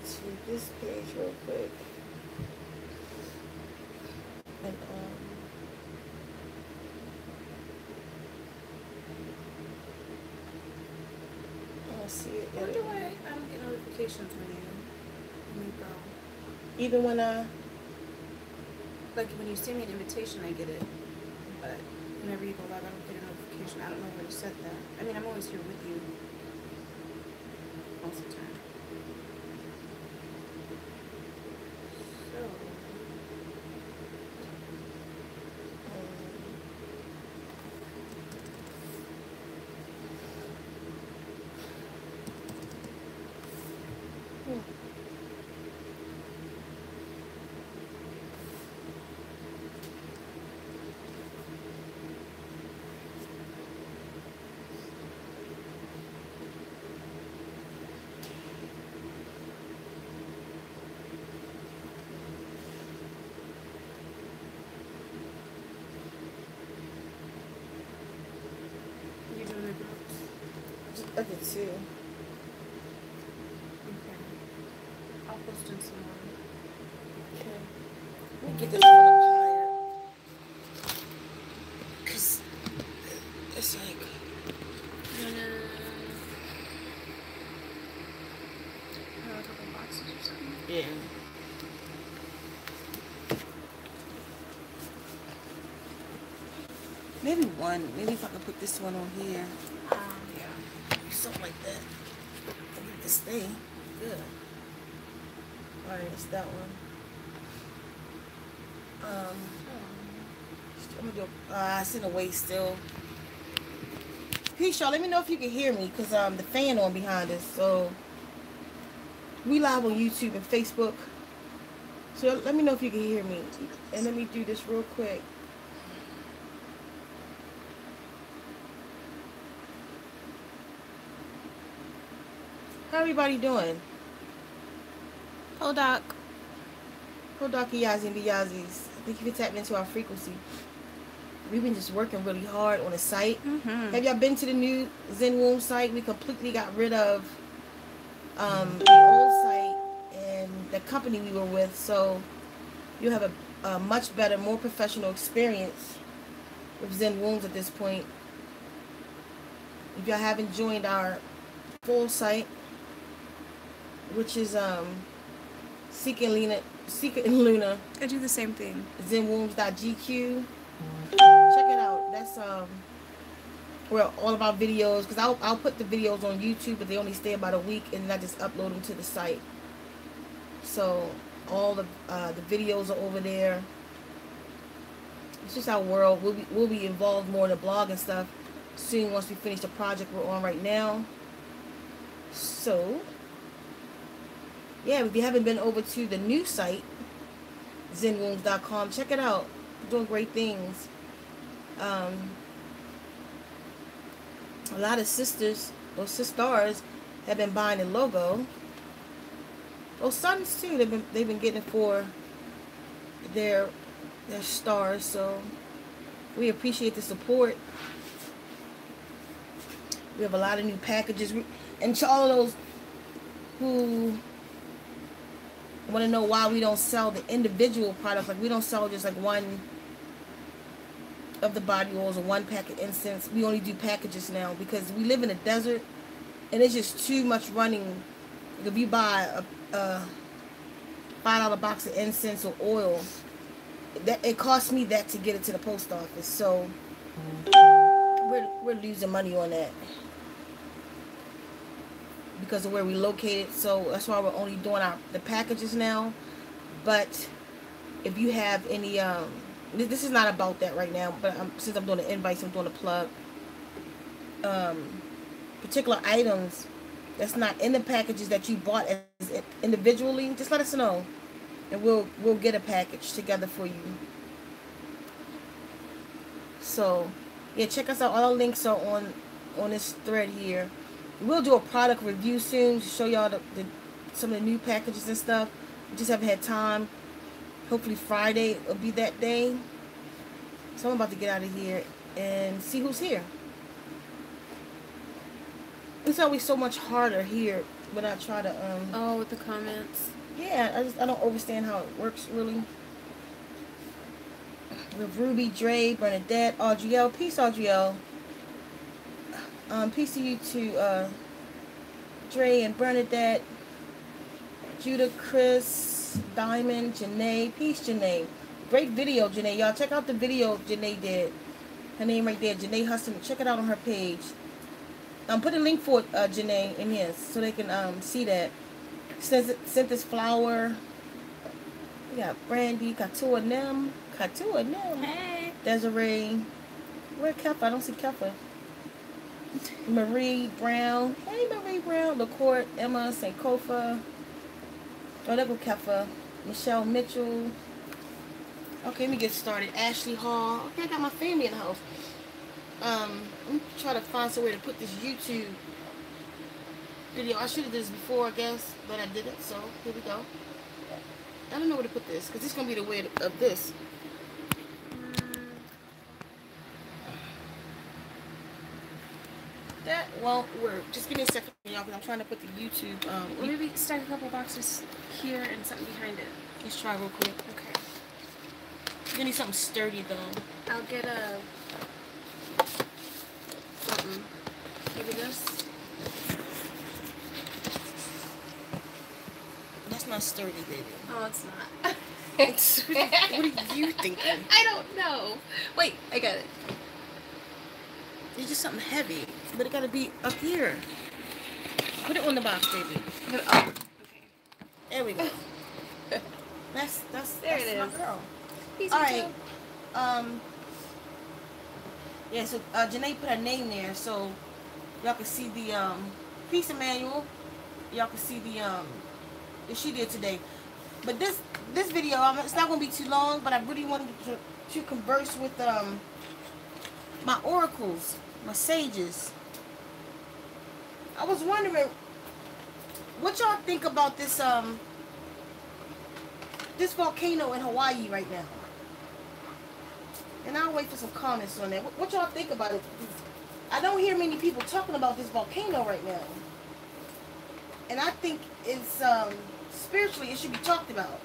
to this page real quick. And I see it. I wonder why I don't get notifications when you go. Even when like when you send me an invitation, I get it. But whenever you go live, I don't get a notification. I don't know where to set that. I mean, I'm always here with you most of the time. I did too. Okay. I'll post in some more. Okay. Let me get this one up higher. Because it's like... a couple boxes or something? Yeah. Maybe one. Maybe if I could put this one on here. Yeah. Something like that. I get this thing. Good. Alright, it's that one. I'm gonna do it's in the way still. Peace, y'all. Let me know if you can hear me, because the fan on behind us. So we live on YouTube and Facebook. So let me know if you can hear me. And let me do this real quick. How everybody doing? Oh, Doc. Oh, Dr. Yazzie and the Yazzies. Thank you for tapping into our frequency. We've been just working really hard on the site. Have y'all been to the new Zen Womb site? We completely got rid of the old site and the company we were with. So you have a much better, more professional experience with Zen Wombs at this point. If y'all haven't joined our full site, which is cekanlunazenwombs.gq. I do the same thing. Check it out. That's where all of our videos, because I'll put the videos on YouTube, but they only stay about a week, and then I just upload them to the site. So all the videos are over there. It's just our world. We'll be involved more in the blog and stuff soon once we finish the project we're on right now. So yeah, if you haven't been over to the new site, zenwombs.com, check it out. We're doing great things. A lot of sisters, those sisters, have been buying the logo. Those sons too, they've been getting it for their stars. So we appreciate the support. We have a lot of new packages, and to all of those who want to know why we don't sell the individual products, like we don't sell just like one of the body oils or one pack of incense. We only do packages now because we live in a desert and it's just too much running. If you buy a $5 box of incense or oil, it costs me that to get it to the post office. So we're losing money on that because of where we located. So that's why we're only doing the packages now. But if you have any this is not about that right now, but since I'm doing the invites, I'm doing a plug. Particular items that's not in the packages that you bought as individually, just let us know, and we'll get a package together for you. So yeah, check us out. All our links are on this thread here. We'll do a product review soon to show y'all some of the new packages and stuff. We just haven't had time. Hopefully Friday will be that day. So I'm about to get out of here and see who's here. It's always so much harder here when I try to Oh, with the comments. Yeah, I don't understand how it works really. With Ruby, Dre, Bernadette, Audrielle, peace Audrielle. Peace to you to Dre and Bernadette, Judah, Chris, Diamond, Janae, peace Janae. Great video, Janae. Y'all check out the video Janae did. Her name right there, Janae Huston. Check it out on her page. Put a link for it, Janae, in here so they can see that. Sent this flower. We got Brandy, Katua Nem. Hey. Desiree. Where Keffa? I don't see Keffa. Marie Brown. Hey, Marie Brown. LaCourte, Emma, St. Kofa. Oh, there go Keffa. Michelle Mitchell. Okay, let me get started. Ashley Hall. Okay, I got my family in the house. I'm trying to find some way to put this YouTube video. I should have did this before, I guess, but I didn't, so here we go. I don't know where to put this, because this is going to be the way of this. That won't work. Just give me a second, y'all, because I'm trying to put the YouTube. Well, maybe stack a couple boxes here and something behind it. Let's try real quick. Okay. You need something sturdy, though. I'll get a... something. Maybe this. That's not sturdy, baby. Oh, it's not. What are you thinking? I don't know. Wait, I got it. It's just something heavy, but it gotta be up here. Put it on the box, baby. Put it up. Okay. There we go. That's there it my is. girl. Peace. All right. Yeah. So Janae put her name there, so y'all can see the piece of manual. Y'all can see the that she did today. But this video, it's not gonna be too long. But I really wanted to converse with my oracles, my sages. I was wondering what y'all think about this this volcano in Hawaii right now. And I'll wait for some comments on that. What y'all think about it? I don't hear many people talking about this volcano right now. And I think it's spiritually it should be talked about.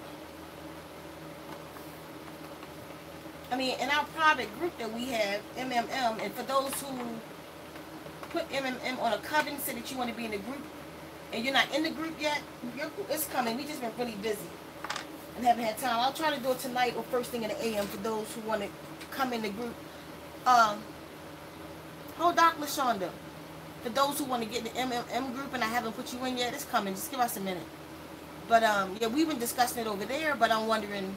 I mean, in our private group that we have, MMM, and for those who put MMM on a covenant, say that you want to be in the group, and you're not in the group yet, it's coming. We just been really busy and haven't had time. I'll try to do it tonight or first thing in the AM for those who want to come in the group. Hold Doc LaShonda. For those who want to get in the MMM group and I haven't put you in yet, it's coming. Just give us a minute. But yeah, we've been discussing it over there, but I'm wondering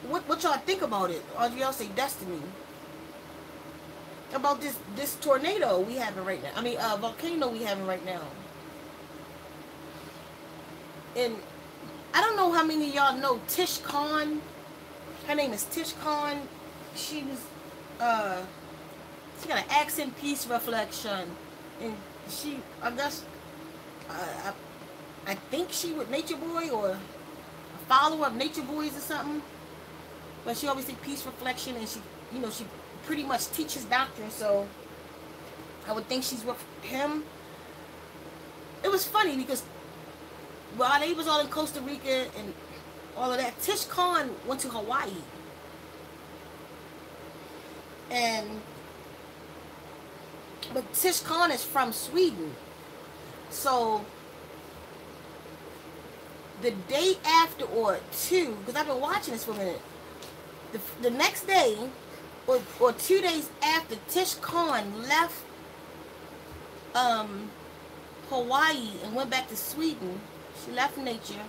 what y'all think about it. Or do y'all say destiny? About this tornado we having right now. I mean, volcano we having right now. And I don't know how many of y'all know Tish Khan. Her name is Tish Khan. She was she got an accent piece reflection, and she, I guess, I think she was Nature Boy or a follower of Nature Boys or something. But she always say peace reflection, and she, you know, she pretty much teaches doctrine. So I would think she's with him. It was funny because while they was all in Costa Rica and all of that, Tish Khan went to Hawaii. But Tish Khan is from Sweden. So the day after or two, because I've been watching this for a minute, the next day or 2 days after Tish Khan left Hawaii and went back to Sweden, she left nature.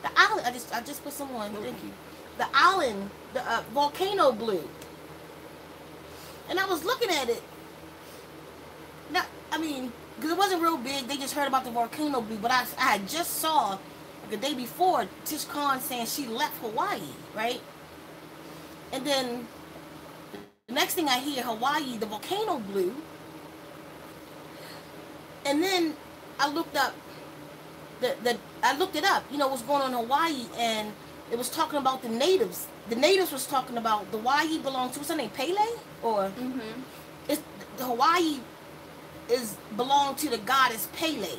The island, I just put some on, thank you. The island, the volcano blew. And I was looking at it. Now, I mean, because it wasn't real big, they just heard about the volcano blew. But I had just saw, like the day before, Tish Khan saying she left Hawaii, right? And then the next thing I hear, Hawaii, the volcano blew. And then I looked up, I looked it up, you know, what's going on in Hawaii, and it was talking about the natives. The natives was talking about the Hawaii belonged to, what's her name, Pele? Or it's the Hawaii belong to the goddess Pele.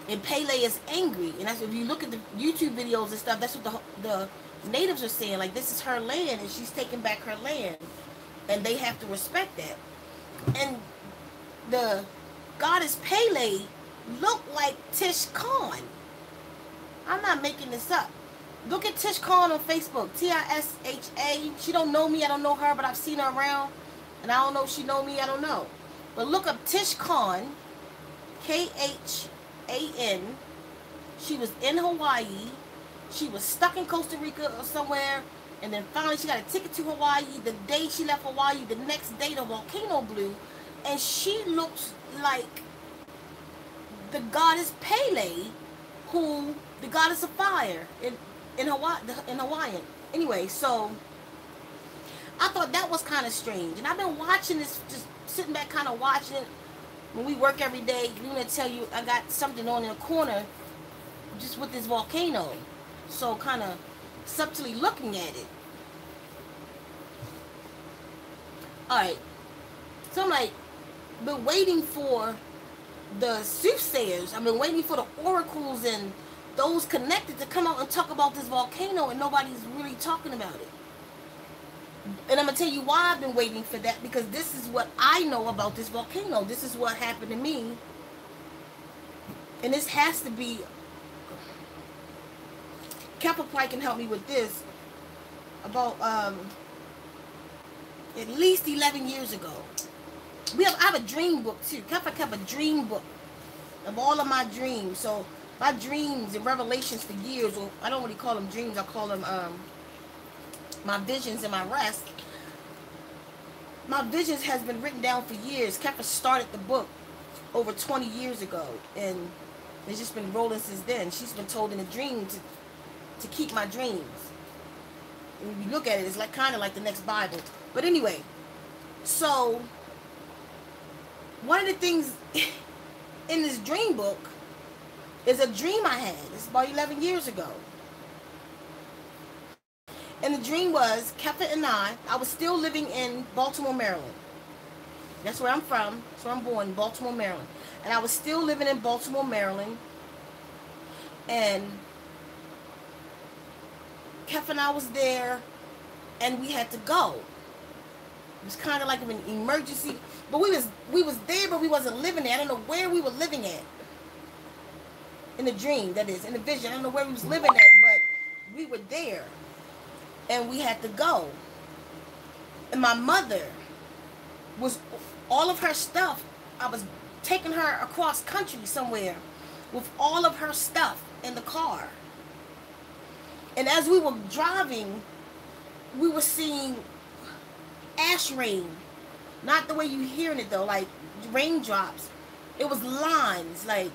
And Pele is angry. And that's, if you look at the YouTube videos and stuff, that's what the natives are saying. Like, this is her land, and she's taking back her land. And they have to respect that. And the goddess Pele looked like Tish Khan. I'm not making this up. Look at Tish Khan on Facebook. Tisha. She don't know me. I don't know her, but I've seen her around. And I don't know if she know me. I don't know. But look up Tish Khan. Khan. She was in Hawaii. She was stuck in Costa Rica or somewhere. And then finally she got a ticket to Hawaii. The day she left Hawaii, the next day the volcano blew. And she looks like the goddess Pele, who, the goddess of fire in Hawaiian. Anyway, so I thought that was kind of strange. And I've been watching this, just sitting back kind of watching it. When we work every day, Luna tell you I got something on in the corner just with this volcano. So kind of subtly looking at it. Alright. So I'm like, been waiting for the soothsayers. I've been waiting for the oracles and those connected to come out and talk about this volcano, and nobody's really talking about it. And I'm going to tell you why I've been waiting for that, because this is what I know about this volcano. This is what happened to me. And this has to be... Kappa probably can help me with this. About at least 11 years ago. I have a dream book too. Kappa kept a dream book of all of my dreams. So my dreams and revelations for years, or I don't really call them dreams, I call them my visions and my rest. My visions has been written down for years. Kappa started the book over 20 years ago, and it's just been rolling since then. She's been told in a dream to keep my dreams. And if you look at it, it's like kind of like the next Bible. But anyway, so one of the things in this dream book is a dream I had. It's about 11 years ago. And the dream was, Kappa and I was still living in Baltimore, Maryland. That's where I'm from. That's where I'm born, Baltimore, Maryland. And I was still living in Baltimore, Maryland. And Kappa and I was there, and we had to go. It was kind of like an emergency. But we was there, but we wasn't living there. I don't know where we were living at. In the dream, that is. In the vision. I don't know where we was living at, but we were there. And we had to go. And my mother was, all of her stuff, I was taking her across country somewhere with all of her stuff in the car. And as we were driving, we were seeing ash rain. Not the way you hearing it though, like raindrops. It was lines, like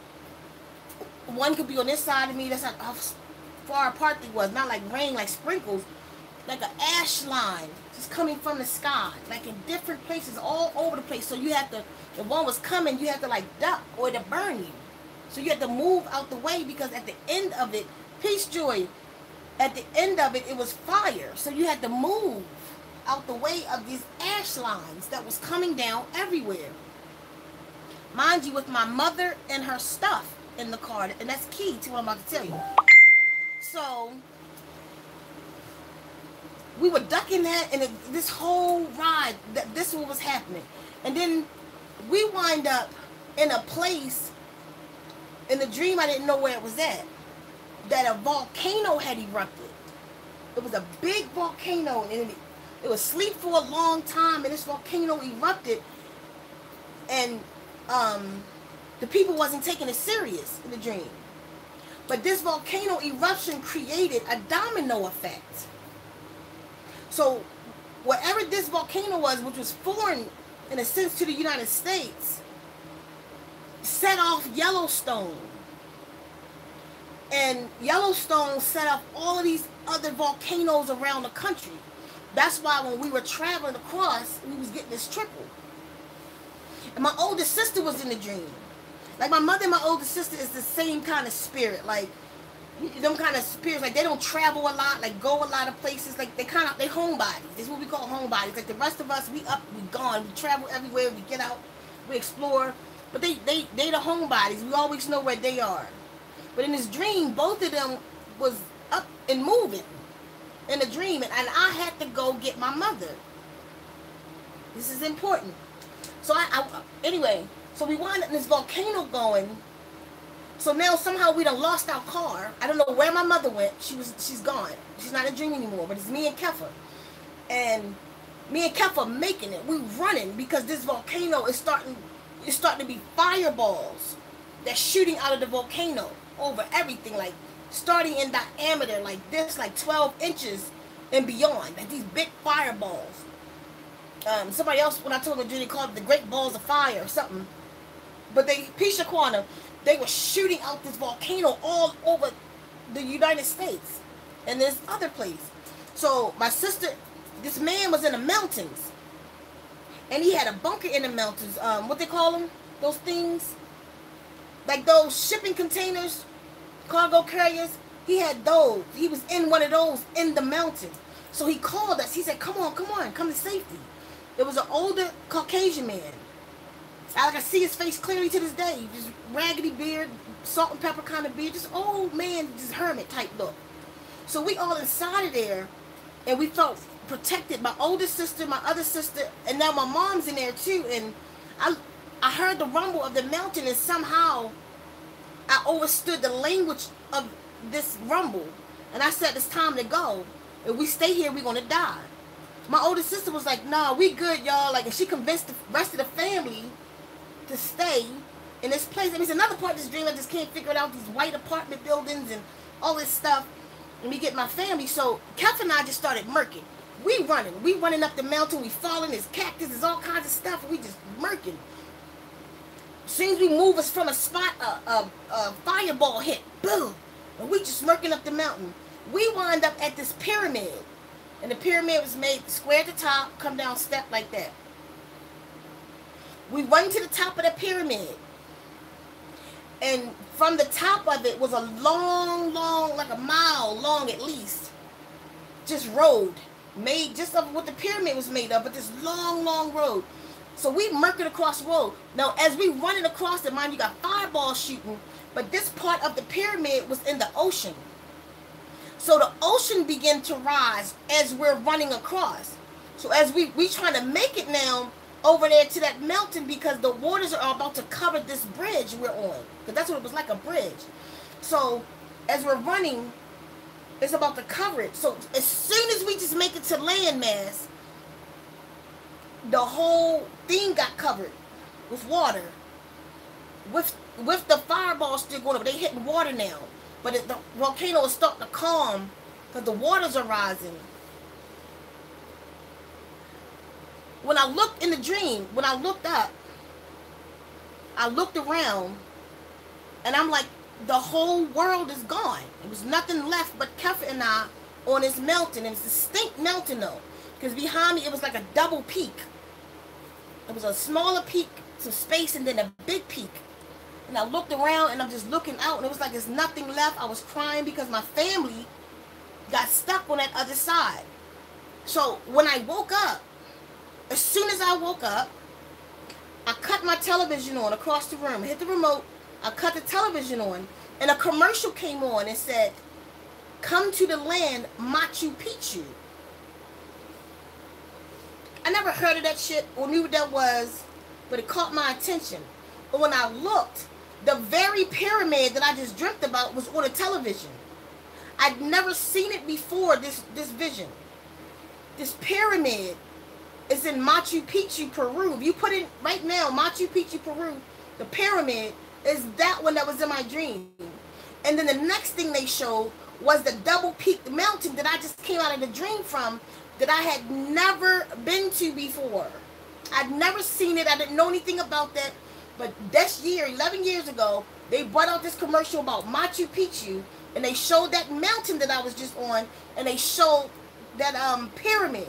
one could be on this side of me, that's like how far apart they was. Not like rain, like sprinkles. Like an ash line just coming from the sky, like in different places all over the place. So you have to, if one was coming, you have to like duck or it'll burn you. So you have to move out the way, because at the end of it, peace, joy, at the end of it, it was fire. So you had to move out the way of these ash lines that was coming down everywhere. Mind you, with my mother and her stuff in the car, and that's key to what I'm about to tell you. So we were ducking that, and this whole ride, this is what was happening. And then we wind up in a place, in the dream I didn't know where it was at, that a volcano had erupted. It was a big volcano, and it was asleep for a long time, and this volcano erupted, and the people wasn't taking it serious in the dream. But this volcano eruption created a domino effect. So whatever this volcano was, which was foreign in a sense to the United States, set off Yellowstone. And Yellowstone set off all of these other volcanoes around the country. That's why when we were traveling across, we was getting this triple. And my older sister was in the dream. Like my mother and my older sister is the same kind of spirit. Like them kind of spirits, like they don't travel a lot, like go a lot of places, like they homebodies. This is what we call homebodies. Like the rest of us, we up, we gone, we travel everywhere, we get out. we explore, but they the homebodies. We always know where they are. But in this dream, both of them was up and moving in the dream, and I had to go get my mother. This is important. So anyway, so we wound up in this volcano going. So now somehow we done lost our car. I don't know where my mother went. She's gone. She's not in a dream anymore. But it's me and Kefa. And me and Kefa making it. We running because this volcano is starting to be fireballs that's shooting out of the volcano over everything, like starting in diameter like this, like 12 inches and beyond, like these big fireballs. Somebody else, when I told them, they called it the Great Balls of Fire or something. But Pisha Kwana, they were shooting out this volcano all over the United States and this other place. So my sister, this man was in the mountains, and he had a bunker in the mountains. What they call them? Those things, like those shipping containers, cargo carriers. He had those. He was in one of those in the mountains. So he called us. He said, "Come on, come to safety." It was an older Caucasian man. I see his face clearly to this day. Just raggedy beard, salt and pepper kind of beard, just old man, just hermit type look. So we all inside of there, and we felt protected. My oldest sister, my other sister, and now my mom's in there too. And I heard the rumble of the mountain, and somehow I understood the language of this rumble. And I said, it's time to go. If we stay here, we're gonna die. My oldest sister was like, nah, we good, y'all. Like, and she convinced the rest of the family to stay in this place. And it's another part of this dream I just can't figure it out. These white apartment buildings and all this stuff. And we get my family. So Kev and I just started murking. We running up the mountain. We falling. There's cactus. There's all kinds of stuff. And we just murking. As soon as we move us from a spot, a fireball hit. Boom. And we just murking up the mountain. We wind up at this pyramid. And the pyramid was made square at the top, come down step like that. We run to the top of the pyramid. And from the top of it was a long, like a mile long at least, just road. Made just of what the pyramid was made of, but this long road. So we murking across the road. Now, as we running across it, mind you, got fireballs shooting, but this part of the pyramid was in the ocean. So the ocean began to rise as we're running across. So as we trying to make it now over there to that mountain, because the waters are about to cover this bridge we're on. Because that's what it was, like a bridge. So as we're running, it's about to cover it. So as soon as we just make it to landmass, the whole thing got covered with water. With the fireball still going up. They hitting water now. But the volcano is starting to calm because the waters are rising. When I looked in the dream, when I looked up, I looked around, and I'm like, the whole world is gone. There was nothing left but Kefa and I on this mountain. It was a distinct mountain though, because behind me it was like a double peak. It was a smaller peak, some space, and then a big peak. And I looked around, and I'm just looking out, and it was like there's nothing left. I was crying because my family got stuck on that other side. So when I woke up, as soon as I woke up, I cut my television on across the room. I hit the remote. I cut the television on, and a commercial came on and said, "Come to the land Machu Picchu." I never heard of that shit or knew what that was, but it caught my attention. But when I looked, the very pyramid that I just dreamt about was on a television. I'd never seen it before, this vision. This pyramid is in Machu Picchu, Peru. If you put in right now, Machu Picchu, Peru, the pyramid is that one that was in my dream. And then the next thing they showed was the double-peaked mountain that I just came out of the dream from, that I had never been to before. I'd never seen it. I didn't know anything about that. But this year, 11 years ago, they brought out this commercial about Machu Picchu, and they showed that mountain that I was just on, and they showed that pyramid.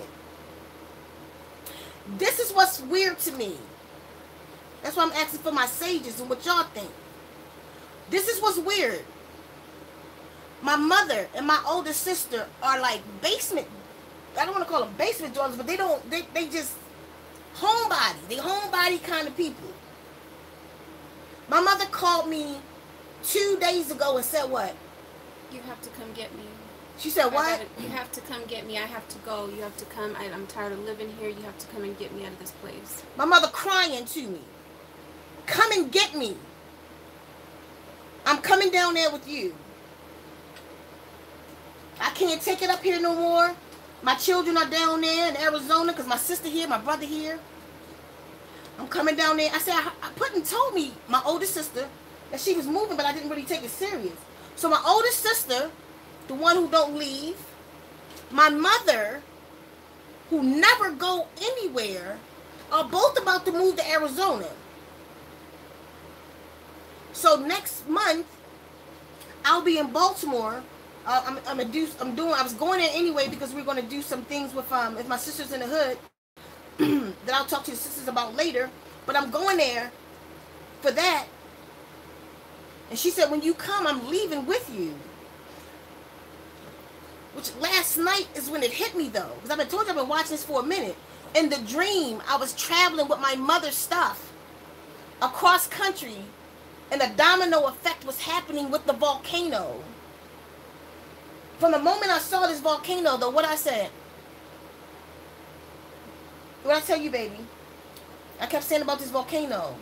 This is what's weird to me. That's why I'm asking for my sages and what y'all think. This is what's weird. My mother and my older sister are like basement, I don't want to call them basement dwellers, but they just homebody. They homebody kind of people. My mother called me 2 days ago and said what? You have to come get me. She said what? You have to come get me. I have to go. You have to come. I'm tired of living here. You have to come and get me out of this place. My mother crying to me. Come and get me. I'm coming down there with you. I can't take it up here no more. My children are down there in Arizona because my sister here, my brother here. I'm coming down there. I said, I put and told me, my oldest sister, that she was moving, but I didn't really take it serious. So my oldest sister, the one who don't leave, my mother, who never go anywhere, are both about to move to Arizona. So next month, I'll be in Baltimore. I was going there anyway because we're going to do some things with my sisters in the hood that I'll talk to the sisters about later. But I'm going there for that. And she said, when you come, I'm leaving with you. Which last night is when it hit me though. Because I've been watching this for a minute. In the dream, I was traveling with my mother's stuff across country. And a domino effect was happening with the volcano. From the moment I saw this volcano, though, what I said? What I tell you, baby? I kept saying about this volcano.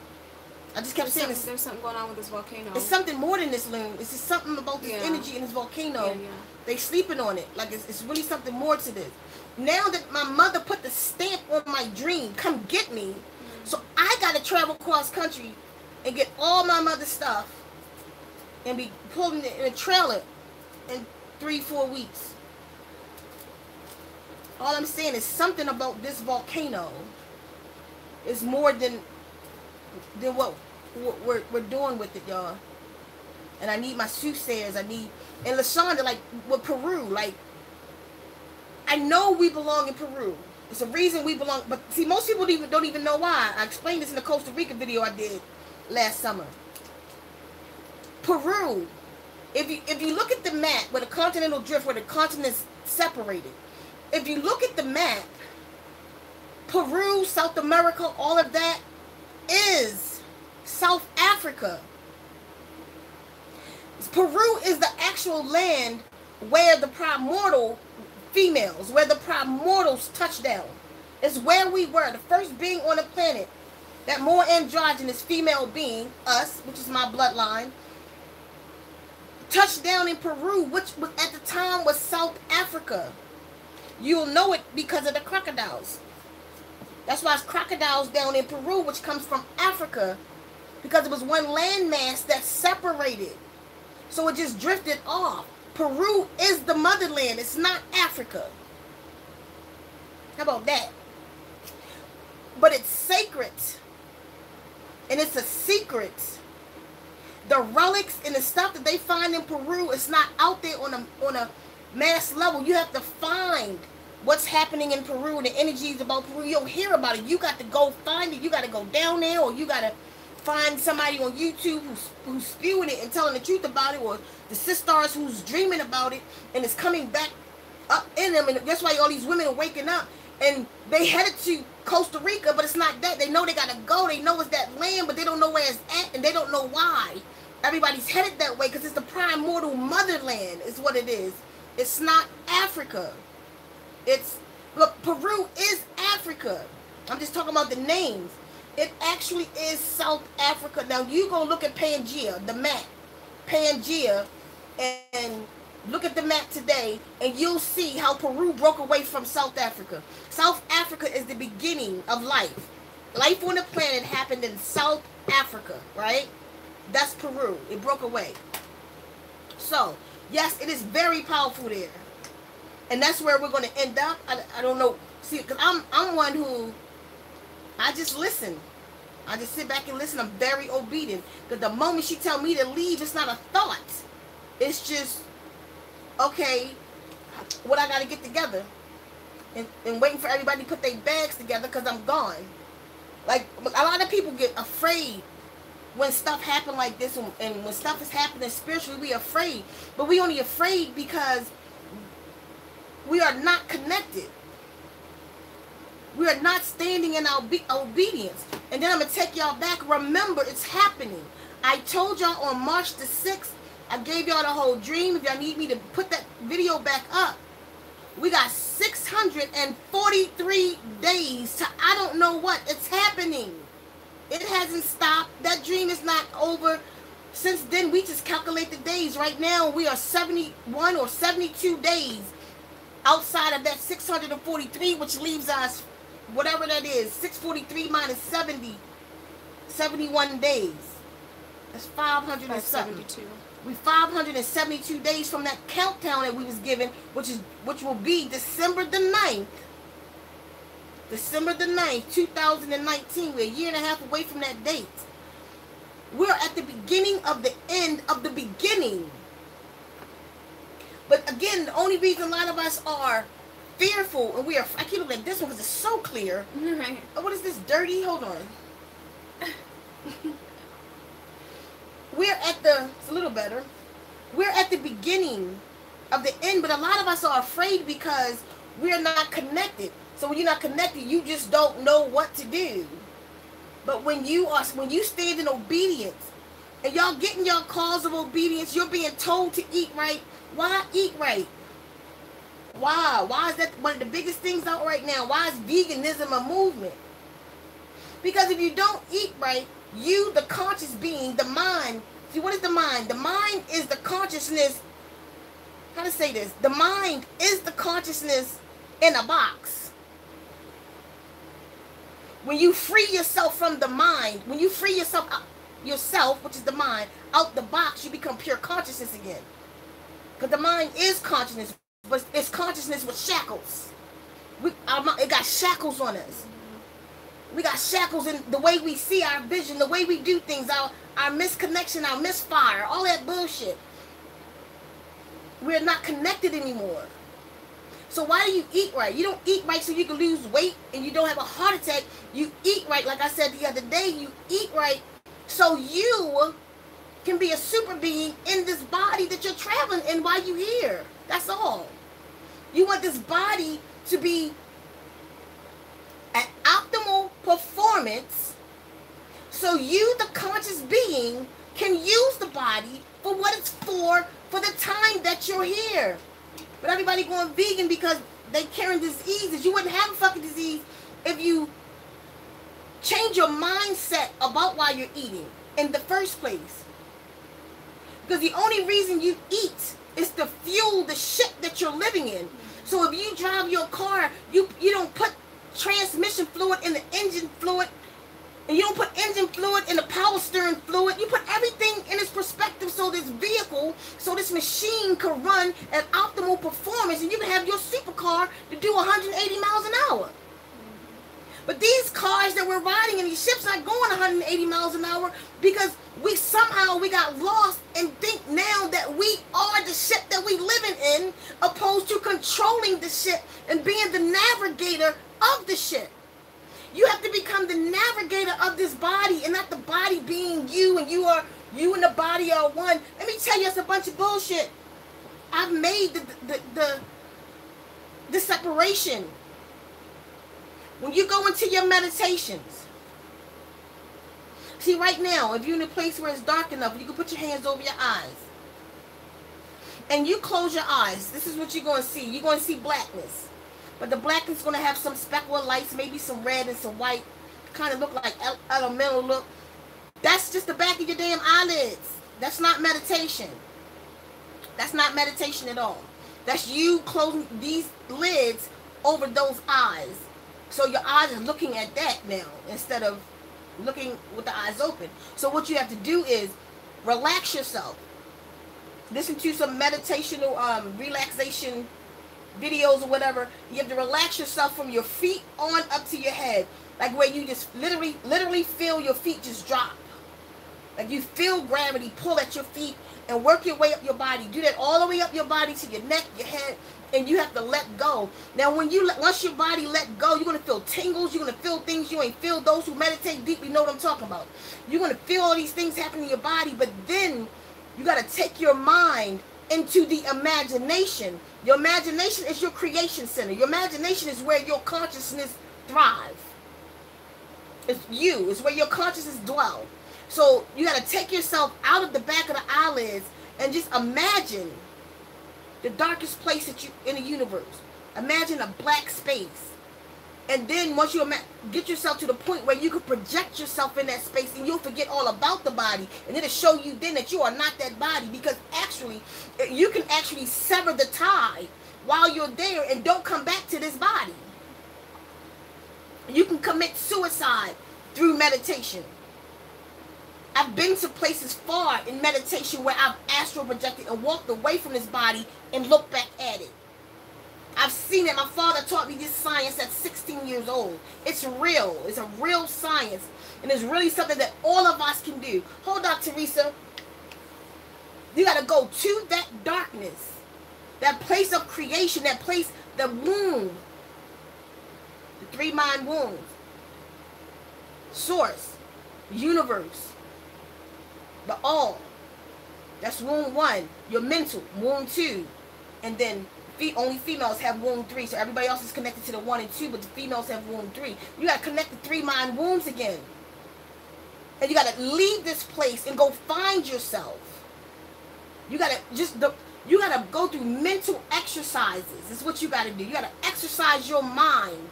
I just kept saying there's something going on with this volcano. It's something more than this, Loon. It's just something about this energy in this volcano. Yeah. They sleeping on it. Like, it's really something more to this. Now that my mother put the stamp on my dream, come get me. So I got to travel cross country and get all my mother's stuff and be pulling it in a trailer in 3-4 weeks. All I'm saying is something about this volcano is more than what we're doing with it, y'all. And I need my soothsayers. And LaShonda, like with Peru, like I know we belong in Peru. It's a reason we belong. But see, most people don't even know why. I explained this in the Costa Rica video I did last summer. Peru, if you look at the map where the continental drift, where the continents separated, if you look at the map, Peru, South America, all of that is South Africa. Peru is the actual land where the primordial females, where the primordials touched down. It's where we were, the first being on the planet. That more androgynous female being, us, which is my bloodline, touched down in Peru, which at the time was South Africa. You'll know it because of the crocodiles. That's why it's crocodiles down in Peru, which comes from Africa, because it was one landmass that separated. So it just drifted off. Peru is the motherland. It's not Africa. How about that? But it's sacred. And it's a secret. The relics and the stuff that they find in Peru is not out there on a mass level. You have to find what's happening in Peru, the energies about Peru. You don't hear about it. You got to go find it. You got to go down there, or you got to find somebody on YouTube who's spewing it and telling the truth about it, or the sisters who's dreaming about it and it's coming back up in them. And that's why all these women are waking up. And they headed to Costa Rica, but it's not that. They know they got to go. They know it's that land, but they don't know where it's at, and they don't know why. Everybody's headed that way because it's the primordial motherland is what it is. It's not Africa. Look, Peru is Africa. I'm just talking about the names. It actually is South Africa. Now, you go look at Pangea, the map. Pangea, and look at the map today, and you'll see how Peru broke away from South Africa. South Africa is the beginning of life. Life on the planet happened in South Africa, right? That's Peru. It broke away. So, yes, it is very powerful there. And that's where we're going to end up. I don't know. See, because I'm one who, I just listen. I just sit back and listen. I'm very obedient. Because the moment she tell me to leave, it's not a thought. It's just, okay, what I got to get together. And waiting for everybody to put their bags together because I'm gone. Like, a lot of people get afraid when stuff happen like this. And when stuff is happening spiritually, we afraid. But we only afraid because we are not connected. We are not standing in our obedience. And then I'm going to take y'all back. Remember, it's happening. I told y'all on March the 6th, I gave y'all the whole dream. If y'all need me to put that video back up, we got 643 days to I don't know what. It's happening. It hasn't stopped. That dream is not over. Since then, we just calculate the days. Right now, we are 71 or 72 days outside of that 643, which leaves us, whatever that is, 643 minus 70, 71 days. That's 500 and something. We 572 days from that countdown that we was given, which will be December the 9th. December the 9th, 2019. We're a year and a half away from that date. We're at the beginning of the end of the beginning. But again, the only reason a lot of us are fearful, and I can't look at this one because it's so clear. Right. Oh, what is this dirty? Hold on. It's a little better. We're at the beginning of the end, but a lot of us are afraid because we're not connected. So when you're not connected, you just don't know what to do. But when you stand in obedience, and y'all getting your calls of obedience, you're being told to eat right. Why eat right? Why? Why is that one of the biggest things out right now? Why is veganism a movement? Because if you don't eat right, you, the conscious being, the mind. See, what is the mind? The mind is the consciousness. How to say this? The mind is the consciousness in a box. When you free yourself from the mind, when you free yourself, which is the mind, out the box, you become pure consciousness again. Because the mind is consciousness, but it's consciousness with shackles. It got shackles on us. We got shackles in the way we see our vision, the way we do things, our misconnection, our misfire, all that bullshit. We're not connected anymore. So why do you eat right? You don't eat right so you can lose weight and you don't have a heart attack. You eat right, like I said the other day, you eat right so you can be a super being in this body that you're traveling in while you're here. That's all. You want this body to be at optimal performance so you, the conscious being, can use the body for what it's for the time that you're here. But everybody going vegan because they carrying diseases. You wouldn't have a fucking disease if you change your mindset about why you're eating in the first place. Because the only reason you eat is to fuel the shit that you're living in. So if you drive your car, you don't put transmission fluid in the engine fluid, and you don't put engine fluid in the power steering fluid. You put everything in its perspective so this vehicle, so this machine can run at optimal performance, and you can have your supercar to do 180 miles an hour. But these cars that we're riding in, these ships, not going 180 miles an hour because we got lost and think now that we are the ship that we living in, opposed to controlling the ship and being the navigator of the ship. You have to become the navigator of this body and not the body being you, and you and the body are one. Let me tell you, it's a bunch of bullshit. I've made the separation. When you go into your meditations, see right now, if you're in a place where it's dark enough, you can put your hands over your eyes. And you close your eyes. This is what you're going to see. You're going to see blackness. But the blackness is going to have some speckle of lights, maybe some red and some white. Kind of look like elemental look. That's just the back of your damn eyelids. That's not meditation. That's not meditation at all. That's you closing these lids over those eyes. So your eyes are looking at that now instead of looking with the eyes open. So what you have to do is relax yourself. Listen to some meditational relaxation videos or whatever. You have to relax yourself from your feet on up to your head. Like where you just literally feel your feet just drop. Like you feel gravity pull at your feet and work your way up your body. Do that all the way up your body to your neck, your head, and you have to let go. Now once your body let go, you're going to feel tingles. You're going to feel things you ain't feel. Those who meditate deeply know what I'm talking about. You're going to feel all these things happen in your body, but then you got to take your mind into the imagination. Your imagination is your creation center. Your imagination is where your consciousness thrives. It's you. It's where your consciousness dwells. So you got to take yourself out of the back of the eyelids and just imagine the darkest place that you in the universe. Imagine a black space. And then once you get yourself to the point where you can project yourself in that space, and you'll forget all about the body, and it'll show you then that you are not that body, because actually you can actually sever the tie while you're there and don't come back to this body. You can commit suicide through meditation. I've been to places far in meditation where I've astral projected and walked away from this body and looked back at it. I've seen it. My father taught me this science at 16 years old. It's real. It's a real science. And it's really something that all of us can do. Hold on, Teresa. You got to go to that darkness, that place of creation, that place, the womb, the three mind wombs, source, universe, the all. That's womb 1. Your mental, womb 2. And then only females have womb 3, so everybody else is connected to the 1 and 2, but the females have womb 3. You got to connect the 3 mind wombs again. And you got to leave this place and go find yourself. You got to you got to go through mental exercises. That's what you got to do. You got to exercise your mind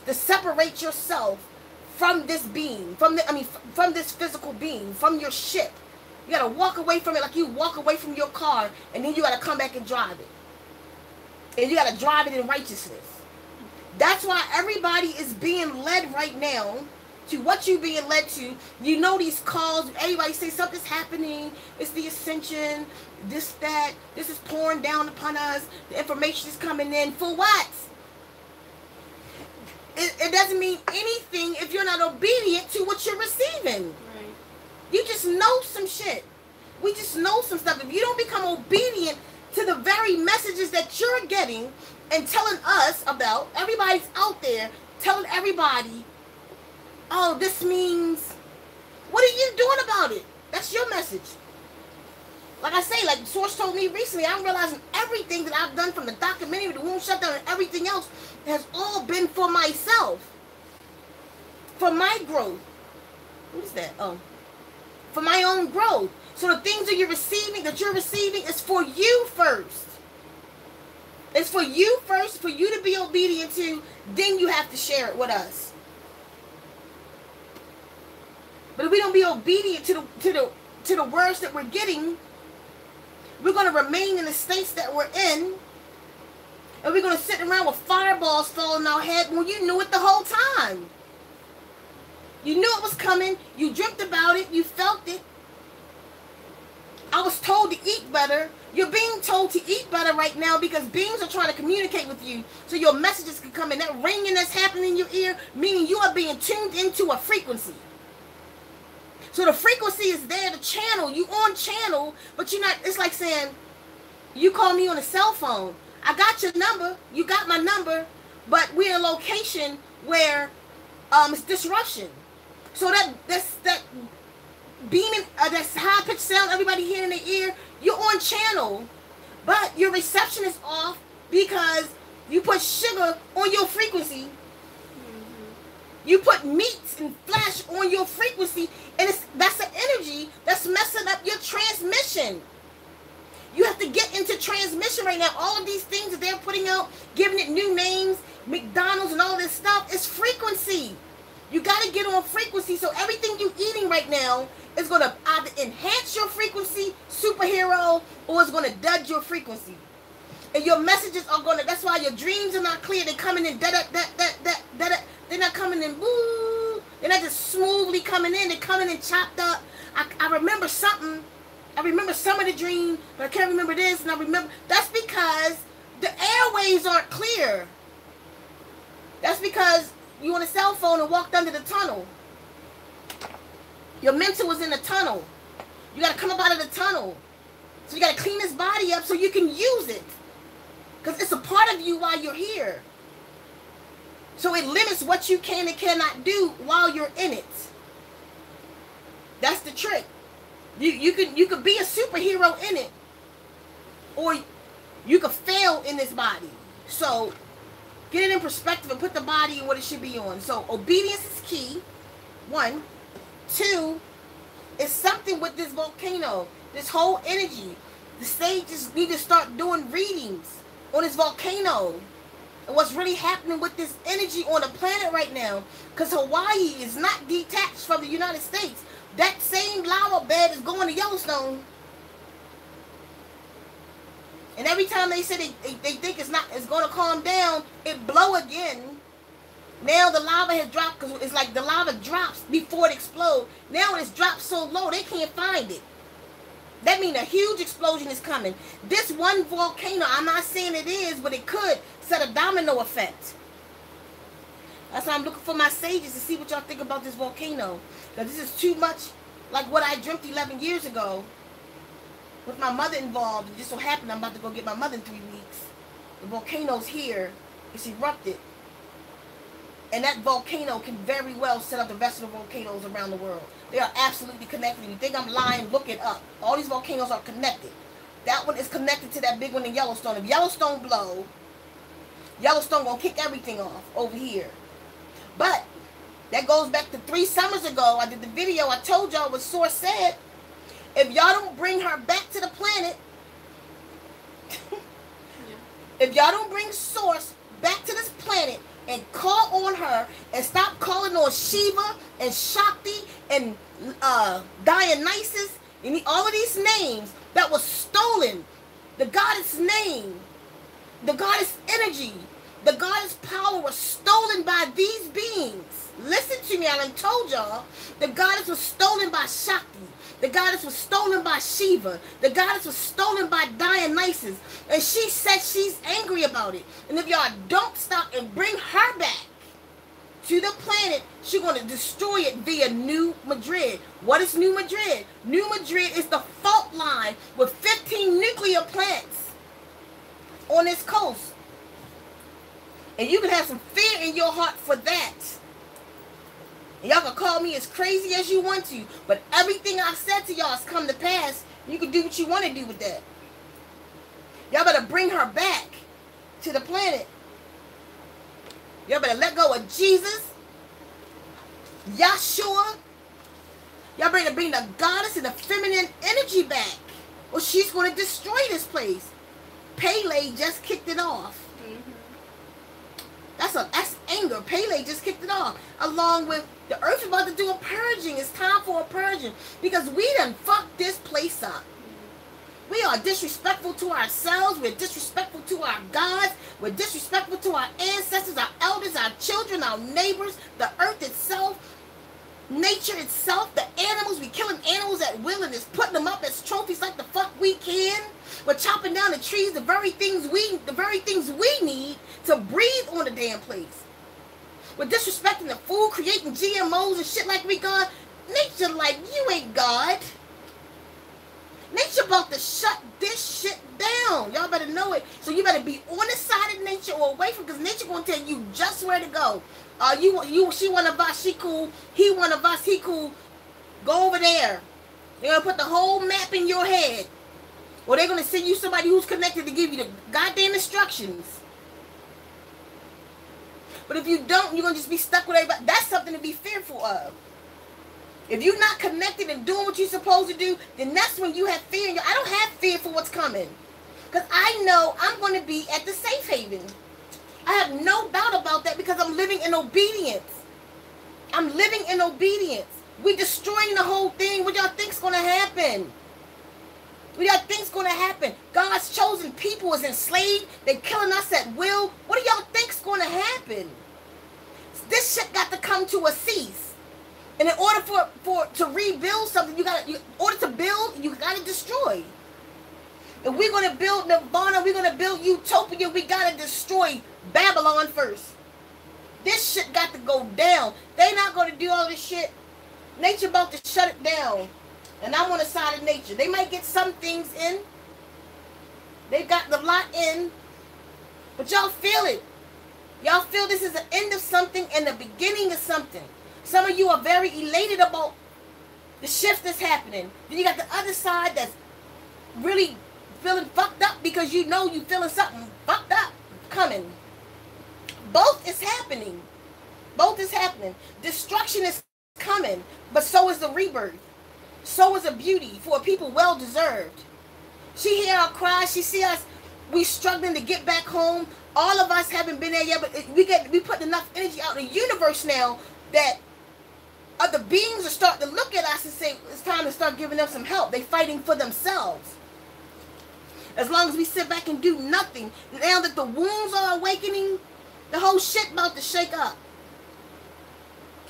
to separate yourself from this being, from this physical being, from your ship. You got to walk away from it like you walk away from your car, and then you got to come back and drive it. And you got to drive it in righteousness. That's why everybody is being led right now to what you're being led to. You know these calls. Everybody say something's happening. It's the ascension. This, that. This is pouring down upon us. The information is coming in. For what? It doesn't mean anything if you're not obedient to what you're receiving. Right. You just know some shit. We just know some stuff. If you don't become obedient to the very messages that you're getting and telling us about, everybody's out there telling everybody, oh, this means, what are you doing about it? That's your message. Like I say, like Source told me recently, I'm realizing everything that I've done, from the documentary, the womb shutdown, and everything else has all been for myself. For my growth. What is that? Oh. For my own growth. So the things that you're receiving is for you first. It's for you first, for you to be obedient to, then you have to share it with us. But if we don't be obedient to the words that we're getting, we're going to remain in the states that we're in, and we're going to sit around with fireballs falling on our head when you knew it the whole time. You knew it was coming. You dreamt about it. You felt it. I was told to eat better. You're being told to eat better right now because beings are trying to communicate with you so your messages can come in. That ringing that's happening in your ear, meaning you are being tuned into a frequency. So the frequency is there, the channel. You on channel, but you're not. It's like saying, you call me on a cell phone. I got your number. You got my number, but we're in a location where it's disruption. So that beaming, that's high-pitched sound, everybody hearing in their ear, you're on channel, but your reception is off because you put sugar on your frequency. Mm-hmm. You put meats and flesh on your frequency, and that's an energy that's messing up your transmission. You have to get into transmission right now. All of these things that they're putting out, giving it new names, McDonald's and all this stuff, is frequency. You got to get on frequency, so everything you're eating right now is going to either enhance your frequency, superhero, or it's going to dud your frequency. And your messages are going to, that's why your dreams are not clear. They're coming in, they're not coming in, boo. They're not just smoothly coming in. They're coming in chopped up. I remember something. I remember some of the dream, but I can't remember this, and I remember. That's because the airwaves aren't clear. That's because you on a cell phone and walked under the tunnel. Your mental was in the tunnel. You got to come up out of the tunnel. So you got to clean this body up so you can use it. Because it's a part of you while you're here. So it limits what you can and cannot do while you're in it. That's the trick. You could be a superhero in it. Or you could fail in this body. So get it in perspective and put the body in what it should be on. So obedience is key. 1. 2, It's something with this volcano, this whole energy. The sages need to start doing readings on this volcano and what's really happening with this energy on the planet right now. Because Hawaii is not detached from the United States. That same lava bed is going to Yellowstone. And every time they say they think it's going to calm down, it blow again. Now the lava has dropped, because it's like the lava drops before it explodes. Now it's dropped so low they can't find it. That means a huge explosion is coming. This one volcano, I'm not saying it is, but it could set a domino effect. That's why I'm looking for my sages to see what y'all think about this volcano. Because this is too much like what I dreamt 11 years ago with my mother involved. It just so happened I'm about to go get my mother in 3 weeks. The volcano's here. It's erupted. And that volcano can very well set up the rest of the volcanoes around the world. They are absolutely connected. You think I'm lying? Look it up. All these volcanoes are connected. That one is connected to that big one in Yellowstone. If Yellowstone blow, Yellowstone gonna kick everything off over here. But that goes back to 3 summers ago. I did the video. I told y'all what Source said. If y'all don't bring her back to the planet, if y'all don't bring Source back to this planet and call on her and stop calling on Shiva and Shakti and Dionysus and all of these names that was stolen, the goddess name, the goddess energy, the goddess power was stolen by these beings. Listen to me, I done told y'all. The goddess was stolen by Shakti. The goddess was stolen by Shiva. The goddess was stolen by Dionysus. And she said she's angry about it. And if y'all don't stop and bring her back to the planet, she's going to destroy it via New Madrid. What is New Madrid? New Madrid is the fault line with 15 nuclear plants on this coast. And you can have some fear in your heart for that. Y'all can call me as crazy as you want to, but everything I've said to y'all has come to pass. You can do what you want to do with that. Y'all better bring her back to the planet. Y'all better let go of Jesus, Yahshua. Y'all better bring the goddess and the feminine energy back, or she's going to destroy this place. Pele just kicked it off. That's anger. Pele just kicked it off. Along with the earth is about to do a purging. It's time for a purging. Because we done fucked this place up. We are disrespectful to ourselves. We're disrespectful to our gods. We're disrespectful to our ancestors, our elders, our children, our neighbors, the earth itself, nature itself, the animals. We killing animals at will and just putting them up as trophies like the fuck we can. We're chopping down the trees, the very things we need to breathe on the damn place. We're disrespecting the food, creating GMOs and shit like we God. Nature like you ain't God. Nature about to shut this shit down. Y'all better know it. So you better be on the side of nature or away from, because nature gonna tell you just where to go. She one of us, she cool. He one of us, he cool. Go over there. They're gonna put the whole map in your head. Or they're going to send you somebody who's connected to give you the goddamn instructions. But if you don't, you're going to just be stuck with everybody. That's something to be fearful of. If you're not connected and doing what you're supposed to do, then that's when you have fear. I don't have fear for what's coming. Because I know I'm going to be at the safe haven. I have no doubt about that because I'm living in obedience. I'm living in obedience. We're destroying the whole thing. What y'all think's going to happen? What y'all think's going to happen? God's chosen people is enslaved. They're killing us at will. What do y'all think's going to happen? This shit got to come to a cease. And in order to rebuild something, in order to build, you got to destroy. If we're going to build Nirvana, we're going to build Utopia, we got to destroy Babylon first. This shit got to go down. They not going to do all this shit. Nature about to shut it down. And I'm on the side of nature. They might get some things in. They got the lot in. But y'all feel it. Y'all feel this is the end of something and the beginning of something. Some of you are very elated about the shift that's happening. Then you got the other side that's really feeling fucked up because you know you feeling something fucked up coming. Both is happening. Both is happening. Destruction is coming, but so is the rebirth. So is a beauty for a people well deserved. She hear our cries. She see us. We struggling to get back home. All of us haven't been there yet, but we put enough energy out in the universe now that other beings are starting to look at us and say it's time to start giving them some help. They fighting for themselves. As long as we sit back and do nothing, now that the wounds are awakening, the whole shit about to shake up.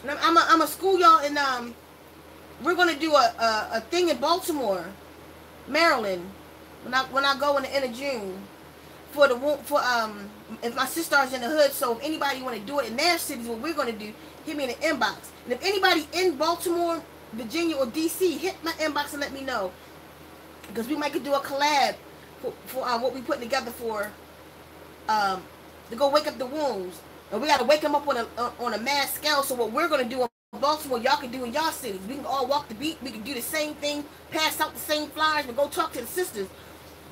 And I'm a school y'all, and we're gonna do a thing in Baltimore, Maryland, when I go in the end of June, if my sister's in the hood. So if anybody want to do it in their cities, what we're gonna do, hit me in the inbox. And if anybody in Baltimore, Virginia, or DC, hit my inbox and let me know, because we might could do a collab for what we putting together for to go wake up the wounds. And we got to wake them up on a mass scale. So what we're going to do in Baltimore, y'all can do in y'all cities. We can all walk the beat. We can do the same thing, pass out the same flyers, and go talk to the sisters.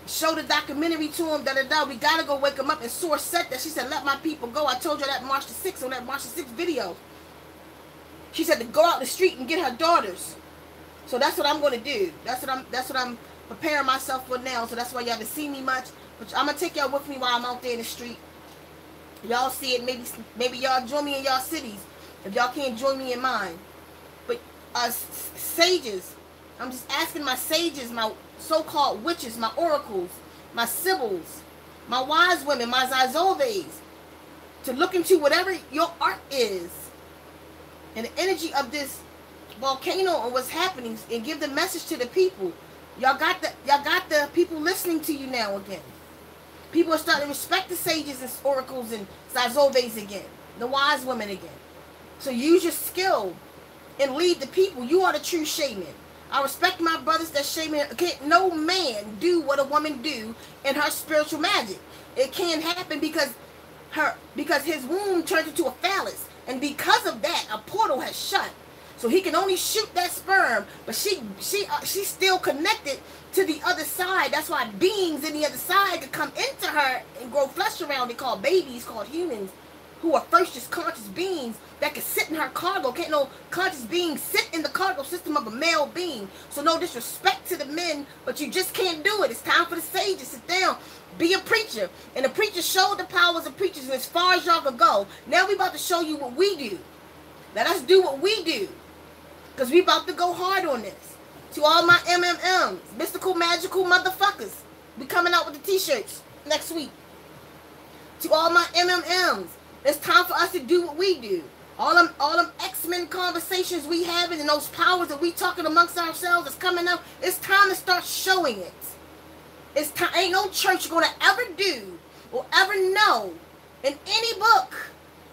Show the documentary to them, da-da-da. We got to go wake them up. And Source said that. She said, let my people go. I told you that March the 6th, on that March the 6th video. She said to go out the street and get her daughters. So that's what I'm going to do. That's what I'm preparing myself for now. So that's why y'all haven't seen me much. But I'm going to take y'all with me while I'm out there in the street. Y'all see it. Maybe y'all join me in y'all cities if y'all can't join me in mine. But sages, I'm just asking my sages, my so-called witches, my oracles, my sibyls, my wise women, my zazolves, to look into whatever your art is and the energy of this volcano and what's happening, and give the message to the people. Y'all got the people listening to you now again. People are starting to respect the sages and oracles and zazolves again, the wise women again. So use your skill and lead the people. You are the true shaman. I respect my brothers that shaman. Can't no man do what a woman do in her spiritual magic. It can't happen because his womb turned into a phallus, and because of that, a portal has shut. So he can only shoot that sperm, but she's still connected to the other side. That's why beings in the other side could come into her and grow flesh around. They call babies, called humans, who are first just conscious beings that can sit in her cargo. Can't no conscious being sit in the cargo system of a male being. So no disrespect to the men, but you just can't do it. It's time for the sages. Sit down. Be a preacher. And the preacher showed the powers of preachers, and as far as y'all could go. Now we about to show you what we do. Let us do what we do. Because we about to go hard on this. To all my MMMs, mystical, magical motherfuckers, we coming out with the t-shirts next week. To all my MMMs, it's time for us to do what we do. All them X-Men conversations we having and those powers that we talking amongst ourselves is coming out. It's time to start showing it. It's time. Ain't no church gonna ever do or ever know in any book,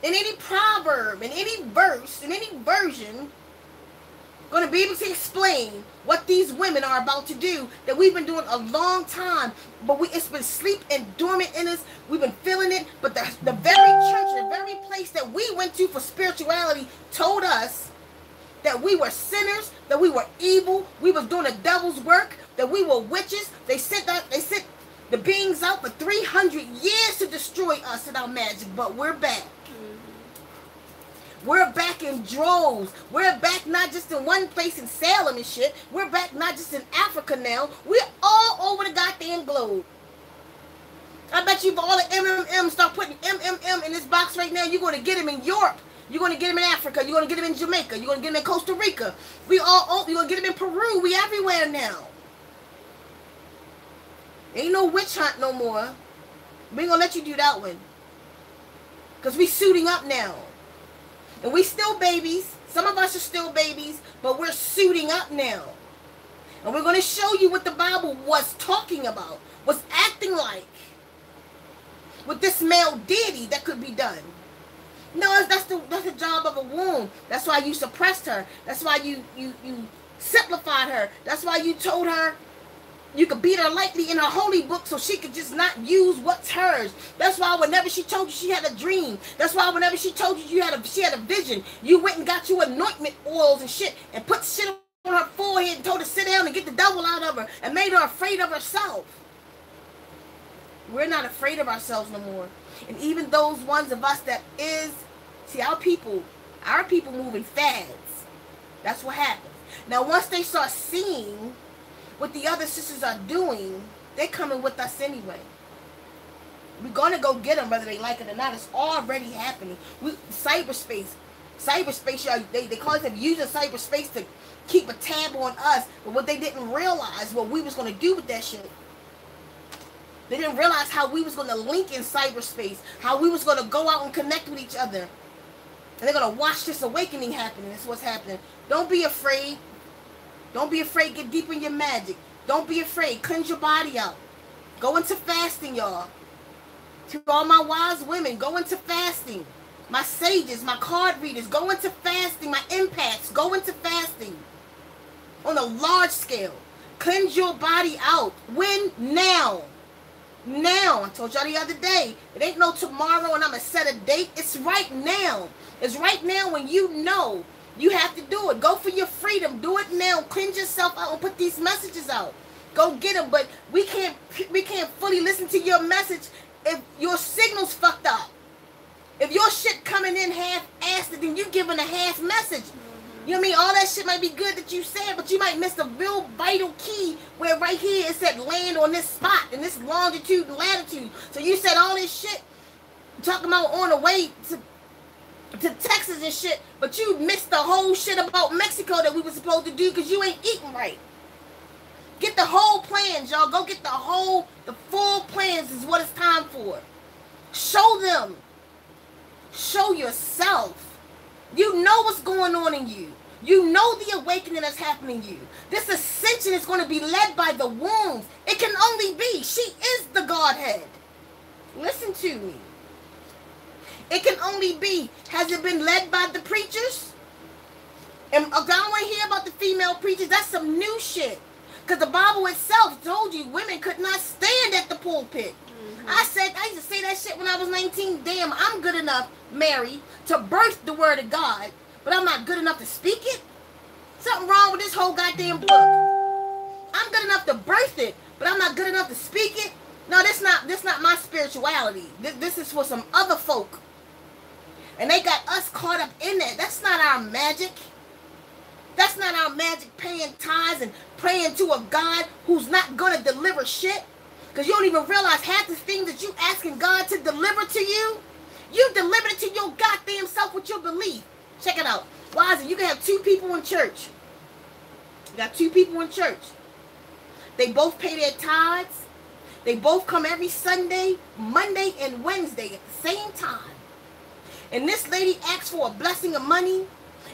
in any proverb, in any verse, in any version, going to be able to explain what these women are about to do that we've been doing a long time, but it's been sleep and dormant in us. We've been feeling it, but the very church, the very place that we went to for spirituality told us that we were sinners, that we were evil, we was doing the devil's work, that we were witches. They sent the beings out for 300 years to destroy us and our magic, but we're back. We're back in droves. We're back not just in one place in Salem and shit. We're back not just in Africa now. We're all over the goddamn globe. I bet you if all the MMM start putting MMM in this box right now, you're going to get them in Europe. You're going to get them in Africa. You're going to get them in Jamaica. You're going to get them in Costa Rica. You're going to get them in Peru. We everywhere now. Ain't no witch hunt no more. We ain't going to let you do that one. Because we suiting up now. And we still babies. Some of us are still babies, but we're suiting up now. And we're going to show you what the Bible was talking about, was acting like, with this male deity that could be done. No, that's the job of a womb. That's why you suppressed her. That's why you simplified her. That's why you told her you could beat her lightly in her holy book so she could just not use what's hers. That's why whenever she told you she had a dream, that's why whenever she told you she had a vision, you went and got you anointment oils and shit and put shit on her forehead and told her to sit down and get the devil out of her and made her afraid of herself. We're not afraid of ourselves no more. And even those ones of us see, our people move in fads. That's what happens. Now, once they start seeing what the other sisters are doing, they're coming with us anyway. We're going to go get them whether they like it or not. It's already happening. Cyberspace, y'all, they call it using cyberspace to keep a tab on us. But what they didn't realize, what we was going to do with that shit. They didn't realize how we was going to link in cyberspace, how we was going to go out and connect with each other. And they're going to watch this awakening happening. That's what's happening. Don't be afraid. Don't be afraid. Get deep in your magic. Don't be afraid. Cleanse your body out. Go into fasting, y'all. To all my wise women, go into fasting. My sages, my card readers, go into fasting. My empaths, go into fasting. On a large scale. Cleanse your body out. When? Now. Now. I told y'all the other day, it ain't no tomorrow and I'm going to set a date. It's right now. It's right now when you know you have to do it. Go for your freedom. Do it now. Cleanse yourself out and put these messages out. Go get them. But we can't fully listen to your message if your signal's fucked up. If your shit coming in half-assed, then you giving a half message. You know what I mean? All that shit might be good that you said, but you might miss the real vital key where right here it said land on this spot in this longitude and latitude. So you said all this shit talking about on the way to Texas and shit, but you missed the whole shit about Mexico that we were supposed to do because you ain't eating right. Get the whole plans, y'all. Go get the full plans is what it's time for. Show them. Show yourself. You know what's going on in you. You know the awakening that's happening in you. This ascension is going to be led by the wombs. It can only be. She is the Godhead. Listen to me. It can only be. Has it been led by the preachers? And I don't want to hear about the female preachers. That's some new shit. Because the Bible itself told you women could not stand at the pulpit. I used to say that shit when I was 19. Damn, I'm good enough, Mary, to birth the word of God, but I'm not good enough to speak it? Something wrong with this whole goddamn book. I'm good enough to birth it, but I'm not good enough to speak it? No, this not my spirituality. This is for some other folk. And they got us caught up in that. That's not our magic. That's not our magic, paying tithes and praying to a God who's not going to deliver shit. Because you don't even realize half the things that you asking God to deliver to you, you delivered it to your goddamn self with your belief. Check it out. Why is it? You can have two people in church. You got two people in church. They both pay their tithes. They both come every Sunday, Monday, and Wednesday at the same time. And this lady asks for a blessing of money.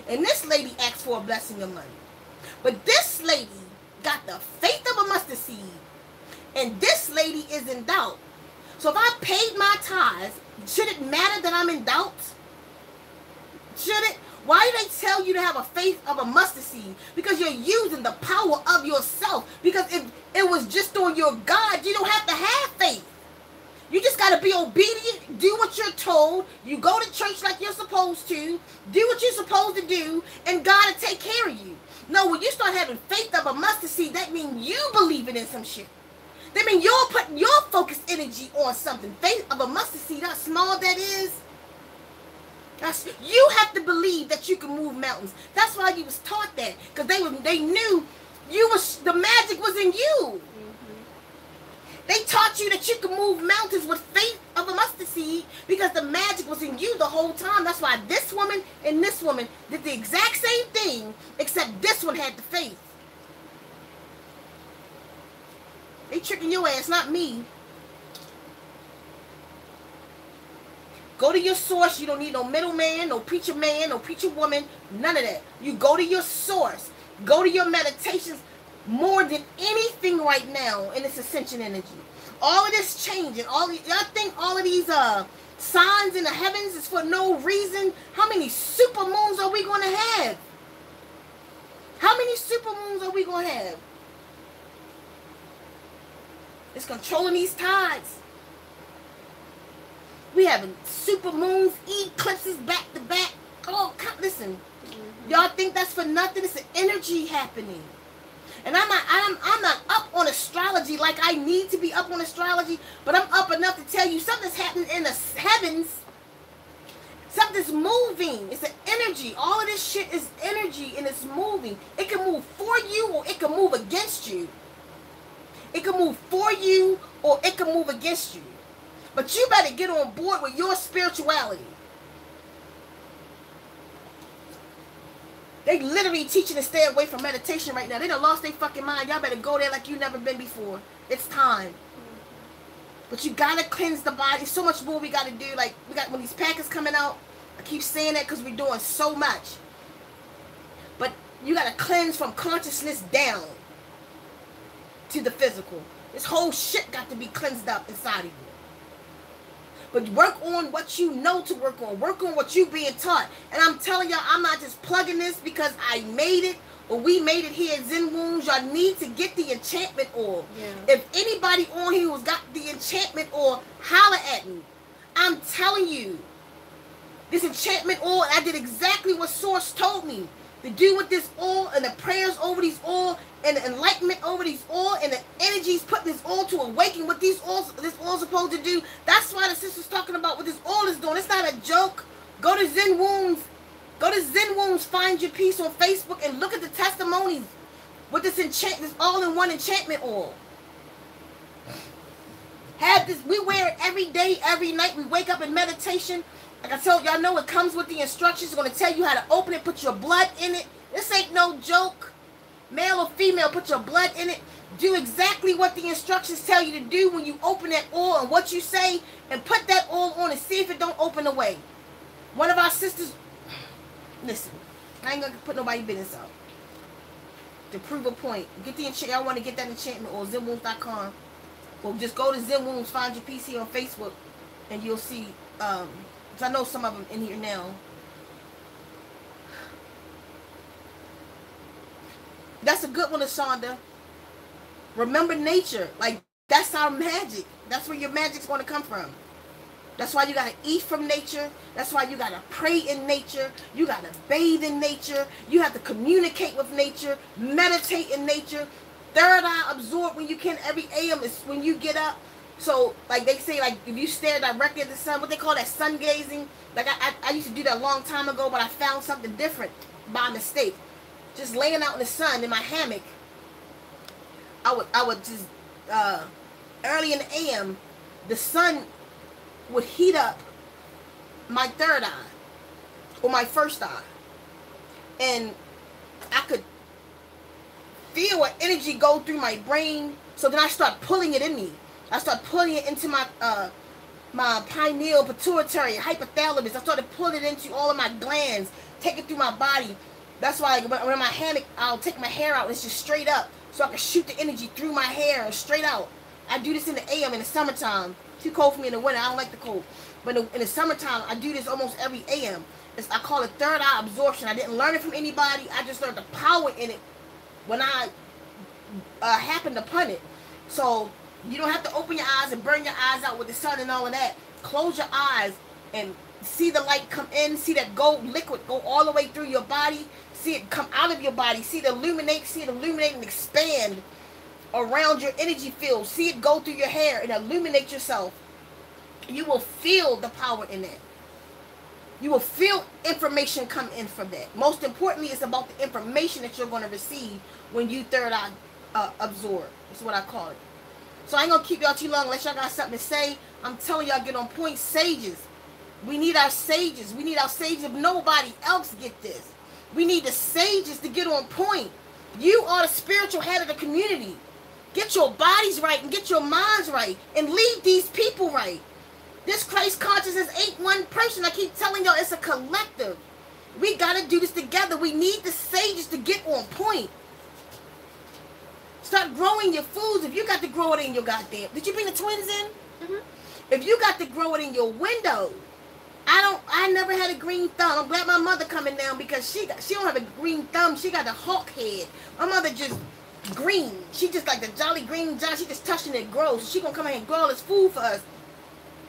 And this lady asks for a blessing of money. But this lady got the faith of a mustard seed. And this lady is in doubt. So if I paid my tithes, should it matter that I'm in doubt? Should it? Why do they tell you to have a faith of a mustard seed? Because you're using the power of yourself. Because if it was just on your God, you don't have to have faith. You just got to be obedient, do what you're told. You go to church like you're supposed to. Do what you're supposed to do. And God will take care of you. No, when you start having faith of a mustard seed, that means you believing in some shit. That means you're putting your focused energy on something. Faith of a mustard seed, how small that is. You have to believe that you can move mountains. That's why you was taught that. Because they knew the magic was in you. They taught you that you could move mountains with faith of a mustard seed because the magic was in you the whole time. That's why this woman and this woman did the exact same thing, except this one had the faith. They tricking your ass, not me. Go to your source. You don't need no middleman, no preacher man, no preacher woman, none of that. You go to your source. Go to your meditations. More than anything right now in this ascension energy. All of this changing. I think all of these signs in the heavens is for no reason. How many super moons are we going to have? How many super moons are we going to have? It's controlling these tides. We having super moons, eclipses back to back. Oh, listen. Y'all think that's for nothing? It's an energy happening. And I'm not up on astrology like I need to be up on astrology, but I'm up enough to tell you something's happening in the heavens. Something's moving. It's an energy. All of this shit is energy and it's moving. It can move for you or it can move against you. It can move for you or it can move against you. But you better get on board with your spirituality. They literally teaching to stay away from meditation right now. They done lost their fucking mind. Y'all better go there like you never been before. It's time. But you gotta cleanse the body. So much more we gotta do. Like, we got when these packets coming out. I keep saying that because we're doing so much. But you gotta cleanse from consciousness down to the physical. This whole shit got to be cleansed up inside of you. But work on what you know to work on. Work on what you being taught. And I'm telling y'all, I'm not just plugging this because I made it or we made it here at Zen Wombs. Y'all need to get the enchantment oil. Yeah. If anybody on here who's got the enchantment oil, holler at me. I'm telling you, this enchantment oil, I did exactly what Source told me to do with this oil and the prayers over these oil and the enlightenment over these oil and the energies putting this oil to awaken what this oil's supposed to do. That's why the sister's talking about what this oil is doing. It's not a joke. Go to Zen Wombs. Go to Zen Wombs, find your peace on Facebook and look at the testimonies with this all-in-one enchantment oil. Have this, we wear it every day, every night. We wake up in meditation. Like I told y'all, know it comes with the instructions. It's going to tell you how to open it, put your blood in it. This ain't no joke. Male or female, put your blood in it. Do exactly what the instructions tell you to do when you open that oil and what you say, and put that oil on and see if it don't open away. One of our sisters, listen, I ain't going to put nobody's business out. To prove a point, get the enchantment. Y'all want to get that enchantment or zenwombs.com. Well, just go to Zen Wombs, find your PC on Facebook, and you'll see. Because I know some of them in here now. That's a good one, Ashonda. Remember nature. Like, that's our magic. That's where your magic's going to come from. That's why you got to eat from nature. That's why you got to pray in nature. You got to bathe in nature. You have to communicate with nature. Meditate in nature. Third eye absorb when you can. Every AM is when you get up. So, like they say, like, if you stare directly at the sun, what they call that sun gazing. Like, I used to do that a long time ago, but I found something different by mistake. Just laying out in the sun in my hammock, I would just, early in the AM, the sun would heat up my third eye, or my first eye. And I could feel an energy go through my brain, so then I start pulling it in me. I start pulling it into my my pineal, pituitary, hypothalamus. I started pulling it into all of my glands, take it through my body. That's why when I'm in my hammock, I'll take my hair out and it's just straight up, so I can shoot the energy through my hair and straight out. I do this in the AM in the summertime. Too cold for me in the winter. I don't like the cold. But in the summertime, I do this almost every AM. I call it third eye absorption. I didn't learn it from anybody. I just learned the power in it when I happened upon it. So you don't have to open your eyes and burn your eyes out with the sun and all of that. Close your eyes and see the light come in. See that gold liquid go all the way through your body. See it come out of your body. See it illuminate. See it illuminate and expand around your energy field. See it go through your hair and illuminate yourself. You will feel the power in that. You will feel information come in from that. Most importantly, it's about the information that you're going to receive when you third eye absorb. That's what I call it. So I ain't going to keep y'all too long unless y'all got something to say. I'm telling y'all, get on point. Sages. We need our sages. We need our sages. If nobody else get this, we need the sages to get on point. You are the spiritual head of the community. Get your bodies right and get your minds right and lead these people right. This Christ consciousness ain't one person. I keep telling y'all, it's a collective. We got to do this together. We need the sages to get on point. Start growing your foods. If you got to grow it in your goddamn... Did you bring the twins in? Mm-hmm. If you got to grow it in your window... I never had a green thumb. I'm glad my mother coming down because she don't have a green thumb. She got a hawk head. My mother just green. She just like the Jolly Green John. She just touching it grows. So she gonna come here and grow all this food for us.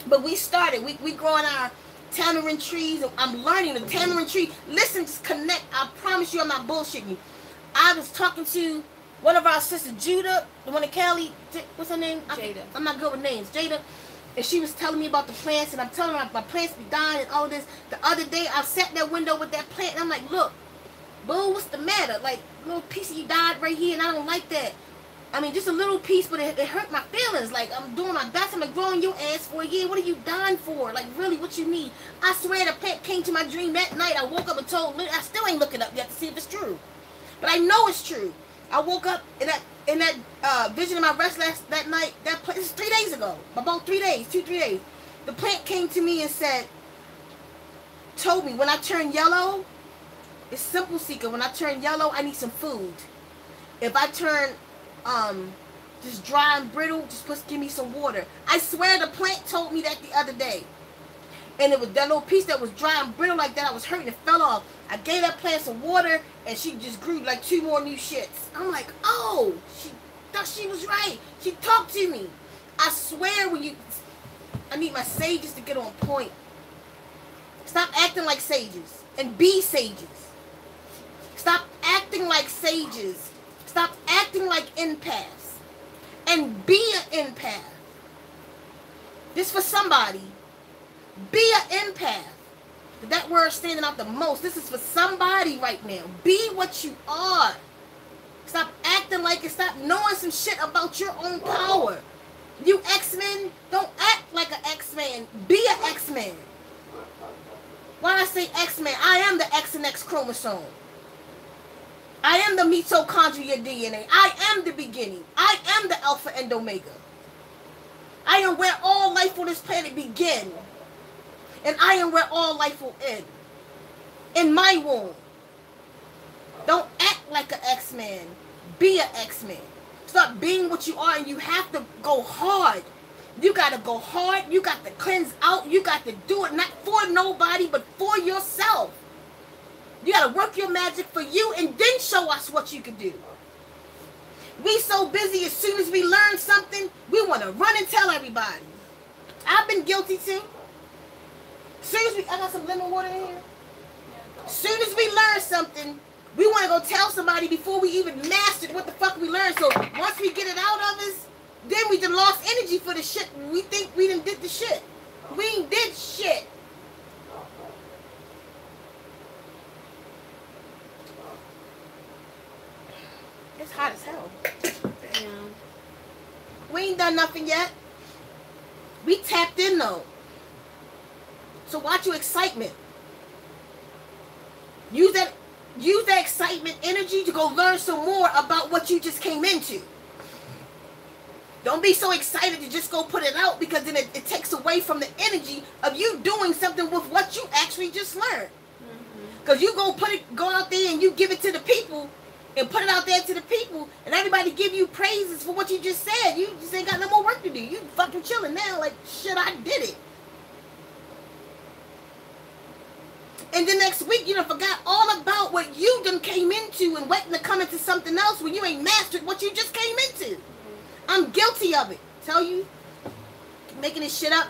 But we started. We growing our tamarind trees. I'm learning the tamarind tree. Listen, just connect. I promise you, I'm not bullshitting you. I was talking to one of our sisters, Judah, the one in Cali. What's her name? Jada. I'm not good with names. Jada. And she was telling me about the plants, and I'm telling her my plants be dying and all this. The other day, I sat in that window with that plant, and I'm like, look, boo, what's the matter? Like, a little piece of you died right here, and I don't like that. I mean, just a little piece, but it hurt my feelings. Like, I'm doing my best. I'm like, growing your ass for a year. What are you dying for? Like, really, what you need? I swear the plant came to my dream that night. I woke up and told Lynn, I still ain't looking up yet to see if it's true. But I know it's true. I woke up in that vision of my rest that night. That plant, this is 3 days ago. About 3 days, 2-3 days. The plant came to me and told me, when I turn yellow, it's simple, Seeker. When I turn yellow, I need some food. If I turn just dry and brittle, just give me some water. I swear the plant told me that the other day. And it was that little piece that was dry and brittle like that. I was hurting. It fell off. I gave that plant some water, and she just grew like 2 more new shits. I'm like, oh, she thought she was right. She talked to me. I swear I need my sages to get on point. Stop acting like sages and be sages. Stop acting like sages. Stop acting like empaths and be an empath. This for somebody. Be an empath. That word standing out the most. This is for somebody right now. Be what you are. Stop acting like it. Stop knowing some shit about your own power. You X-Men, don't act like an X-Man. Be an X-Man. Why I say X-Man? I am the X and X chromosome. I am the mitochondria DNA. I am the beginning. I am the Alpha and Omega. I am where all life on this planet begins. And I am where all life will end. In my womb. Don't act like an X-Man. Be an X-Man. Start being what you are, and you have to go hard. You got to go hard. You got to cleanse out. You got to do it not for nobody, but for yourself. You got to work your magic for you and then show us what you can do. We so busy, as soon as we learn something, we want to run and tell everybody. I've been guilty too. Soon as I got some lemon water in here. Soon as we learn something, we want to go tell somebody before we even mastered what the fuck we learned. So once we get it out of us, then we done lost energy for the shit. We think we done did the shit. We ain't did shit. It's hot as hell. Yeah. We ain't done nothing yet. We tapped in though. So watch your excitement. Use that excitement energy to go learn some more about what you just came into. Don't be so excited to just go put it out, because then it takes away from the energy of you doing something with what you actually just learned. Because you go out there and you give it to the people and put it out there to the people, and everybody give you praises for what you just said. You just ain't got no more work to do. You fucking chilling now like, shit, I did it. And the next week, you done forgot all about what you done came into and waiting to come into something else when you ain't mastered what you just came into. I'm guilty of it. Tell you, making this shit up.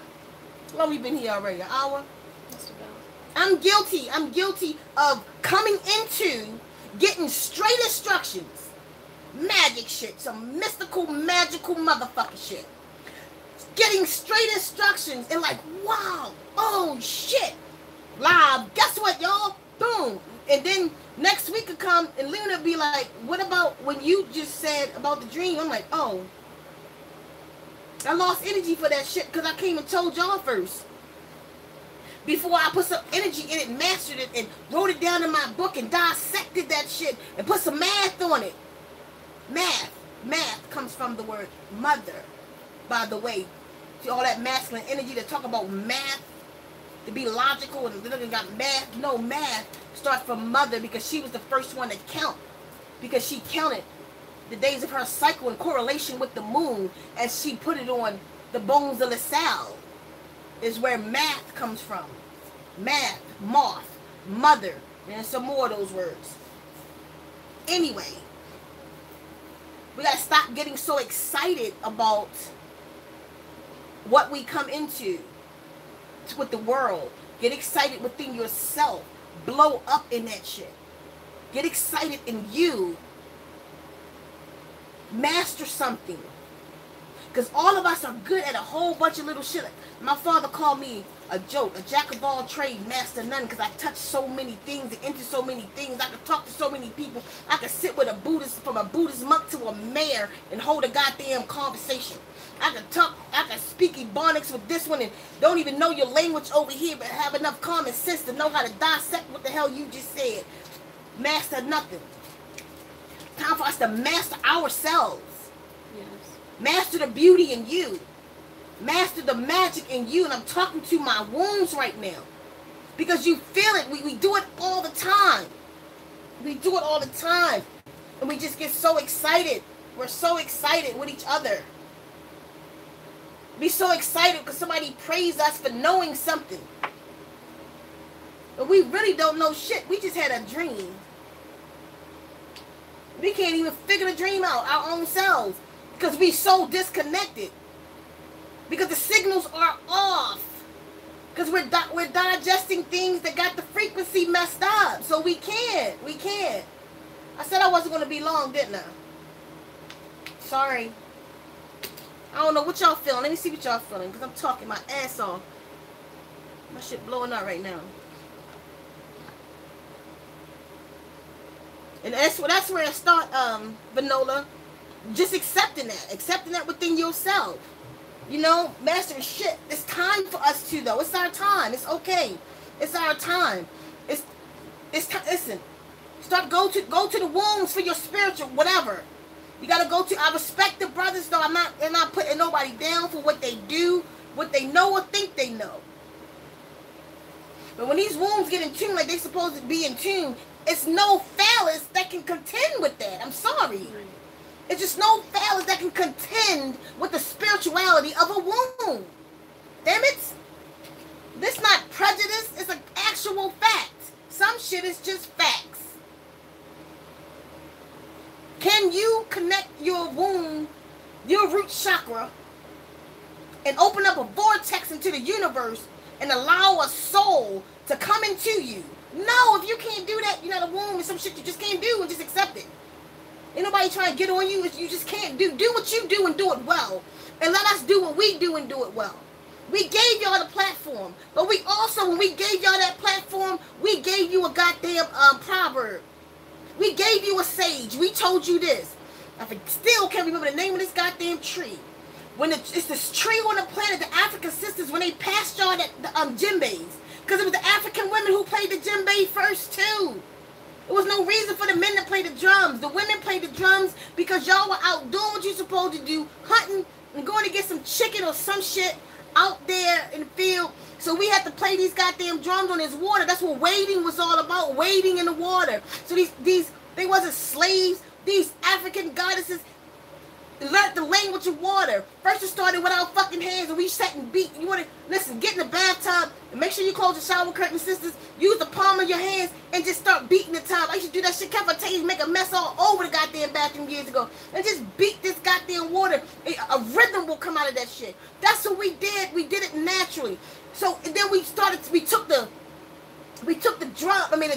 How long we been here already? An hour? Just about. I'm guilty. I'm guilty of coming into getting straight instructions. Magic shit. Some mystical, magical motherfucking shit. Getting straight instructions and like, wow, oh shit. Live. Guess what, y'all? Boom. And then next week could come and Lena be like, what about when you just said about the dream? I'm like, oh, I lost energy for that shit because I came and told y'all first. Before I put some energy in it, mastered it, and wrote it down in my book and dissected that shit and put some math on it. Math comes from the word mother, by the way. See all that masculine energy to talk about math, to be logical and literally got math. No, math starts from mother, because she was the first one to count, because she counted the days of her cycle in correlation with the moon as she put it on the bones of LaSalle. Is where math comes from. Math, moth, mother, and some more of those words. Anyway, we gotta stop getting so excited about what we come into with the world. Get excited within yourself. Blow up in that shit. Get excited in you. Master something. Because all of us are good at a whole bunch of little shit. My father called me a joke, a jack of all trades, master of none, because I touch so many things and into so many things. I could talk to so many people. I could sit with a Buddhist, from a Buddhist monk to a mayor, and hold a goddamn conversation. I could speak Ebonics with this one and don't even know your language over here, but have enough common sense to know how to dissect what the hell you just said. Master nothing. Time for us to master ourselves. Yes. Master the beauty in you. Master the magic in you. And I'm talking to my wounds right now. Because you feel it. We do it all the time. We do it all the time. And we just get so excited. We're so excited with each other. Be so excited because somebody praised us for knowing something. But we really don't know shit. We just had a dream. We can't even figure the dream out, our own selves. Because we so disconnected. Because the signals are off. Because we're digesting things that got the frequency messed up. So we can't. We can't. I said I wasn't going to be long, didn't I? Sorry. I don't know what y'all feeling. Let me see what y'all feeling. Because I'm talking my ass off. My shit blowing up right now. And that's where I start, Vanola. Just accepting that. Accepting that within yourself. You know, mastering shit. It's time for us to, though. It's our time. It's okay. It's our time. It's time. Listen. Go to the wombs for your spiritual whatever. You gotta go to. I respect the brothers, though. I'm not putting nobody down for what they do, what they know or think they know. But when these wombs get in tune like they're supposed to be in tune, it's no phallus that can contend with that. I'm sorry. It's just no phallus that can contend with the spirituality of a womb. Damn it. This not prejudice. It's an actual fact. Some shit is just facts. Can you connect your womb, your root chakra, and open up a vortex into the universe and allow a soul to come into you? No, if you can't do that, you're not a womb and some shit you just can't do and just accept it. Ain't nobody trying to get on you. You just can't do what you do and do it well. And let us do what we do and do it well. We gave y'all the platform. But we also, when we gave y'all that platform, we gave you a goddamn proverb. We gave you a sage. We told you this. I still can't remember the name of this goddamn tree. It's this tree on the planet, the African sisters, when they passed y'all the djembes. Because it was the African women who played the djembe first too. There was no reason for the men to play the drums. The women played the drums because y'all were out doing what you're supposed to do, hunting and going to get some chicken or some shit out there in the field. So we had to play these goddamn drums on this water. That's what wading was all about, wading in the water. So they wasn't slaves. These African goddesses learned the language of water. First it started without fucking hands and we sat and beat. You want to, listen, get in the bathtub and make sure you close the shower curtain, sisters. Use the palm of your hands and just start beating the tub. I used to do that shit. Cafeterias make a mess all over the goddamn bathroom years ago. And just beat this goddamn water. A rhythm will come out of that shit. That's what we did. We did it naturally. So and then we took the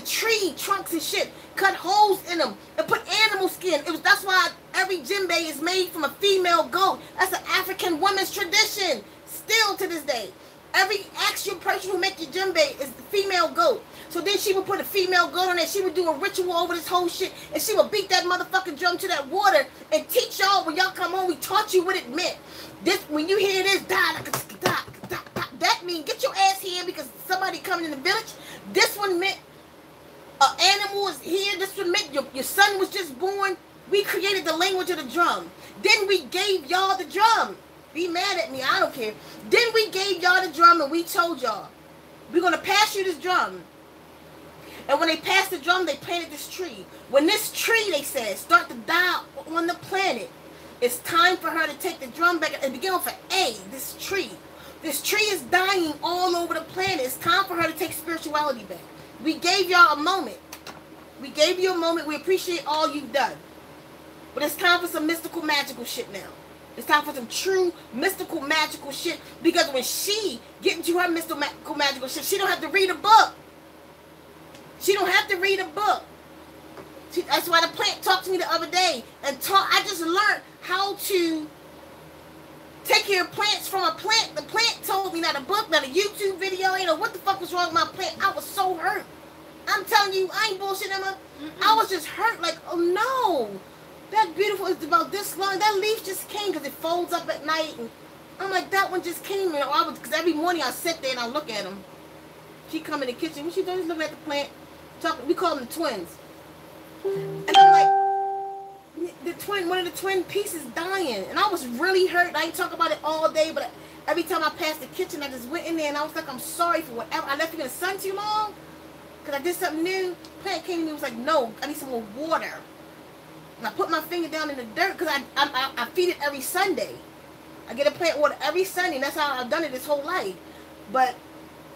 tree trunks and shit, cut holes in them, and put animal skin. That's why every djembe is made from a female goat. That's an African woman's tradition, still to this day. Every actual person who make your djembe is the female goat. So then she would put a female goat on there. She would do a ritual over this whole shit, and she would beat that motherfucking drum to that water and teach y'all when y'all come home. We taught you what it meant. This when you hear this, that means get your ass here because somebody coming in the village. This one meant an animal is here. This one meant your son was just born. We created the language of the drum. Then we gave y'all the drum. Be mad at me, I don't care. Then we gave y'all the drum and we told y'all, we're going to pass you this drum. And when they passed the drum, they planted this tree. When this tree, they said, start to die on the planet, it's time for her to take the drum back and begin with an A, this tree. This tree is dying all over the planet. It's time for her to take spirituality back. We gave y'all a moment. We gave you a moment. We appreciate all you've done. But it's time for some mystical, magical shit now. It's time for some true, mystical, magical shit. Because when she get into her mystical, magical shit, she don't have to read a book. She don't have to read a book. That's why the plant talked to me the other day. I just learned how to take care of plants from a plant. The plant told me, not a book, not a YouTube video. You know what the fuck was wrong with my plant? I was so hurt. I'm telling you, I ain't bullshitting, Emma. I was just hurt. Like, oh no, that beautiful is about this long. That leaf just came because it folds up at night, and I'm like, that one just came. And I was, because every morning I sit there and I look at them. She come in the kitchen. What she doing? She's looking at the plant. Talking. We call them the twins. And I'm like, one of the twin pieces dying, and I was really hurt. I ain't talk about it all day, but every time I passed the kitchen, I just went in there and I was like, I'm sorry for whatever. I left you in the sun too long because I did something new. Plant came to me and was like, no, I need some more water. And I put my finger down in the dirt because I feed it every Sunday. I get a plant water every Sunday, and that's how I've done it this whole life. But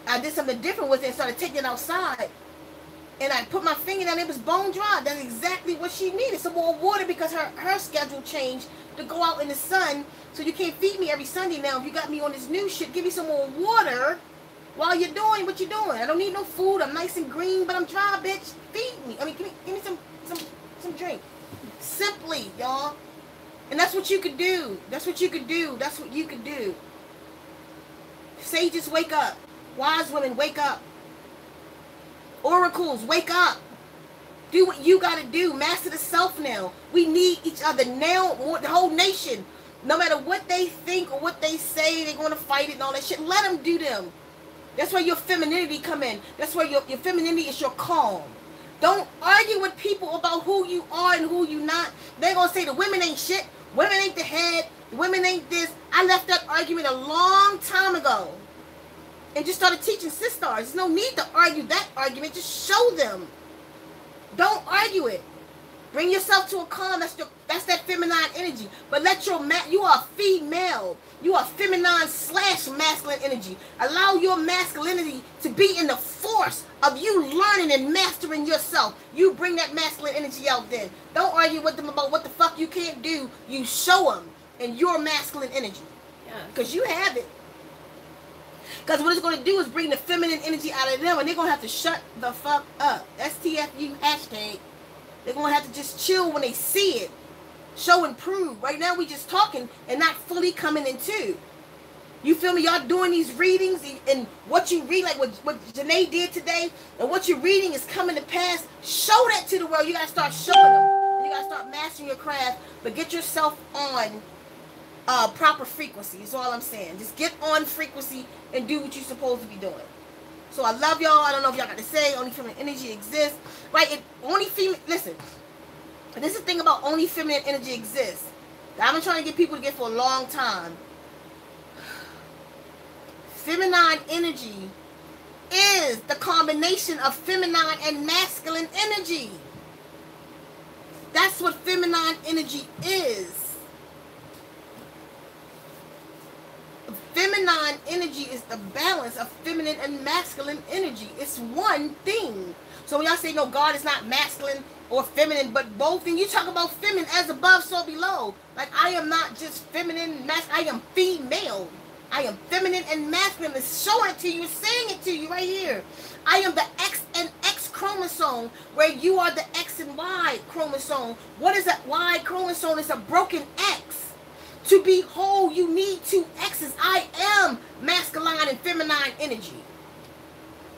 I did something different with it and started taking it outside. And I put my finger down, it was bone dry. That's exactly what she needed. Some more water because her schedule changed to go out in the sun. So you can't feed me every Sunday now. If you got me on this new shit, give me some more water while you're doing what you're doing. I don't need no food. I'm nice and green, but I'm dry, bitch. Feed me. I mean, give me some drink. Simply, y'all. And that's what you could do. That's what you could do. That's what you could do. Sages, wake up. Wise women, wake up. Oracles, wake up. Do what you got to do. Master the self now. We need each other now. The whole nation. No matter what they think or what they say, they're going to fight it and all that shit. Let them do them. That's where your femininity come in. That's where your femininity is your calm. Don't argue with people about who you are and who you not. They're going to say the women ain't shit. Women ain't the head. Women ain't this. I left that argument a long time ago. And just started teaching sisters. There's no need to argue that argument. Just show them. Don't argue it. Bring yourself to a calm. That's that feminine energy. But let you are female. You are feminine / masculine energy. Allow your masculinity to be in the force of you learning and mastering yourself. You bring that masculine energy out then. Don't argue with them about what the fuck you can't do. You show them in your masculine energy. Because you have it. Because what it's going to do is bring the feminine energy out of them, and they're going to have to shut the fuck up. STFU hashtag. They're going to have to just chill when they see it. Show and prove. Right now we just talking and not fully coming into. You feel me? Y'all doing these readings, and what you read, like what Janae did today, and what you're reading is coming to pass. Show that to the world. You got to start showing them. You got to start mastering your craft, but get yourself on proper frequency is all I'm saying. Just get on frequency and do what you're supposed to be doing. So I love y'all. I don't know if y'all got to say only feminine energy exists. Right? Listen, this is the thing about only feminine energy exists that I've been trying to get people to get for a long time. Feminine energy is the combination of feminine and masculine energy. That's what feminine energy is. Feminine energy is the balance of feminine and masculine energy. It's one thing. So when y'all say, no, God is not masculine or feminine, but both, and you talk about feminine as above, so below. Like, I am not just feminine, I am female. I am feminine and masculine. It's showing it to you, saying it to you right here. I am the X and X chromosome, where you are the X and Y chromosome. What is that Y chromosome? It's a broken X. To be whole, you need two X's. I am masculine and feminine energy.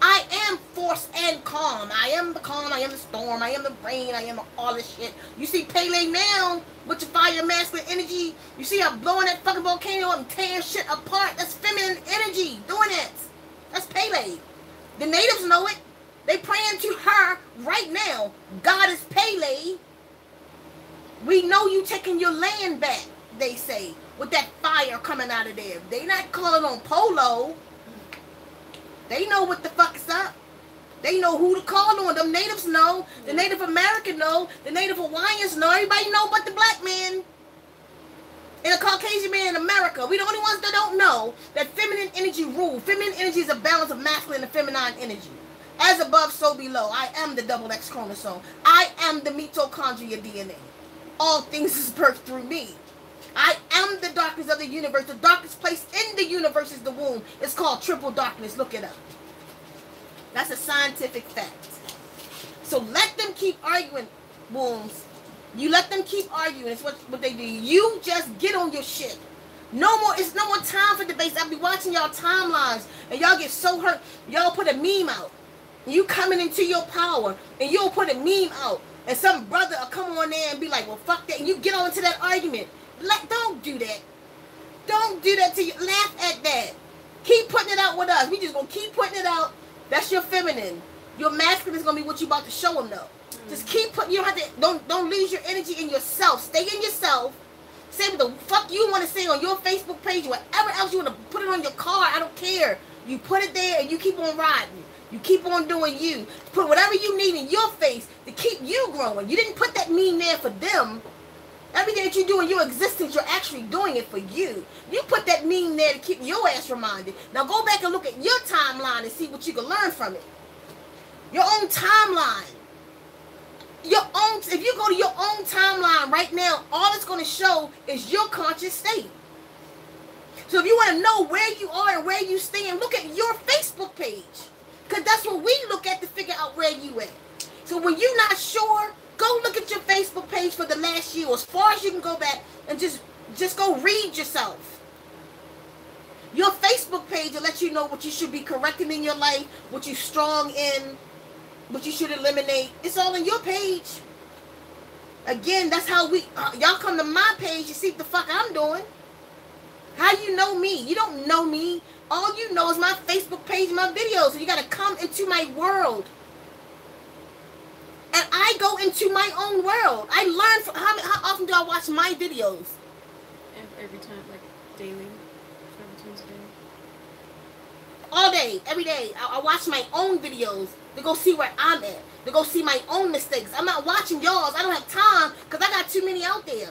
I am force and calm. I am the calm. I am the storm. I am the rain. I am all this shit. You see Pele now with your fire masculine energy. You see her blowing that fucking volcano up and tearing shit apart. That's feminine energy doing it. That's Pele. The natives know it. They praying to her right now. Goddess Pele. We know you taking your land back. They say, with that fire coming out of there. They not calling on Polo. They know what the fuck is up. They know who to call on. Them natives know. The Native American know. The Native Hawaiians know. Everybody know but the black man. And the Caucasian man in America. We the only ones that don't know that feminine energy rule. Feminine energy is a balance of masculine and feminine energy. As above, so below. I am the double X chromosome. I am the mitochondria DNA. All things is birthed through me. I am the darkness of the universe. The darkest place in the universe is the womb. It's called triple darkness. Look it up. That's a scientific fact. So let them keep arguing, wombs. You let them keep arguing. It's what they do. You just get on your shit. No more. It's no more time for debates. I be watching y'all timelines, and y'all get so hurt. Y'all put a meme out. You coming into your power, and you'll put a meme out, and some brother will come on there and be like, "Well, fuck that," and you get on into that argument. Don't do that. Don't do that to you. Laugh at that. Keep putting it out with us. We just gonna keep putting it out. That's your feminine. Your masculine is gonna be what you about to show them though. Just keep putting. You don't have to. Don't lose your energy in yourself. Stay in yourself. Say what the fuck you want to say on your Facebook page, whatever else you want to put it on your car. I don't care. You put it there and you keep on riding. You keep on doing you. Put whatever you need in your face to keep you growing. You didn't put that meme there for them. Everything that you do in your existence, you're actually doing it for you. You put that meme there to keep your ass reminded. Now go back and look at your timeline and see what you can learn from it. Your own timeline. If you go to your own timeline right now, all it's going to show is your conscious state. So if you want to know where you are and where you stand, look at your Facebook page. Because that's what we look at to figure out where you at. So when you're not sure, go look at your Facebook page for the last year, as far as you can go back, and just go read yourself. Your Facebook page will let you know what you should be correcting in your life, what you're strong in, what you should eliminate. It's all in your page. Again, that's how y'all come to my page to see what the fuck I'm doing. How you know me? You don't know me. All you know is my Facebook page and my videos. So you got to come into my world. And I go into my own world. I learn from how often do I watch my videos? Every time, like daily. 7 times a day. All day, every day. I watch my own videos to go see where I'm at. To go see my own mistakes. I'm not watching y'all's. I don't have time because I got too many out there.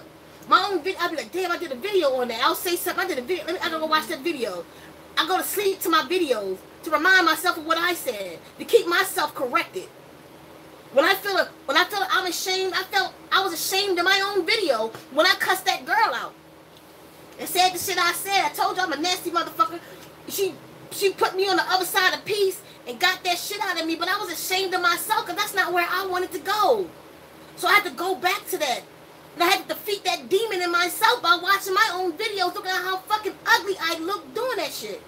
My own video, I'll be like, damn, I did a video on that. I'll say something. I did a video. I gotta go watch that video. I go to sleep to my videos to remind myself of what I said. To keep myself corrected. When I feel I'm ashamed, I was ashamed of my own video when I cussed that girl out. And said the shit I said. I told you I'm a nasty motherfucker. She put me on the other side of peace and got that shit out of me, but I was ashamed of myself because that's not where I wanted to go. So I had to go back to that. And I had to defeat that demon in myself by watching my own videos, looking at how fucking ugly I looked doing that shit.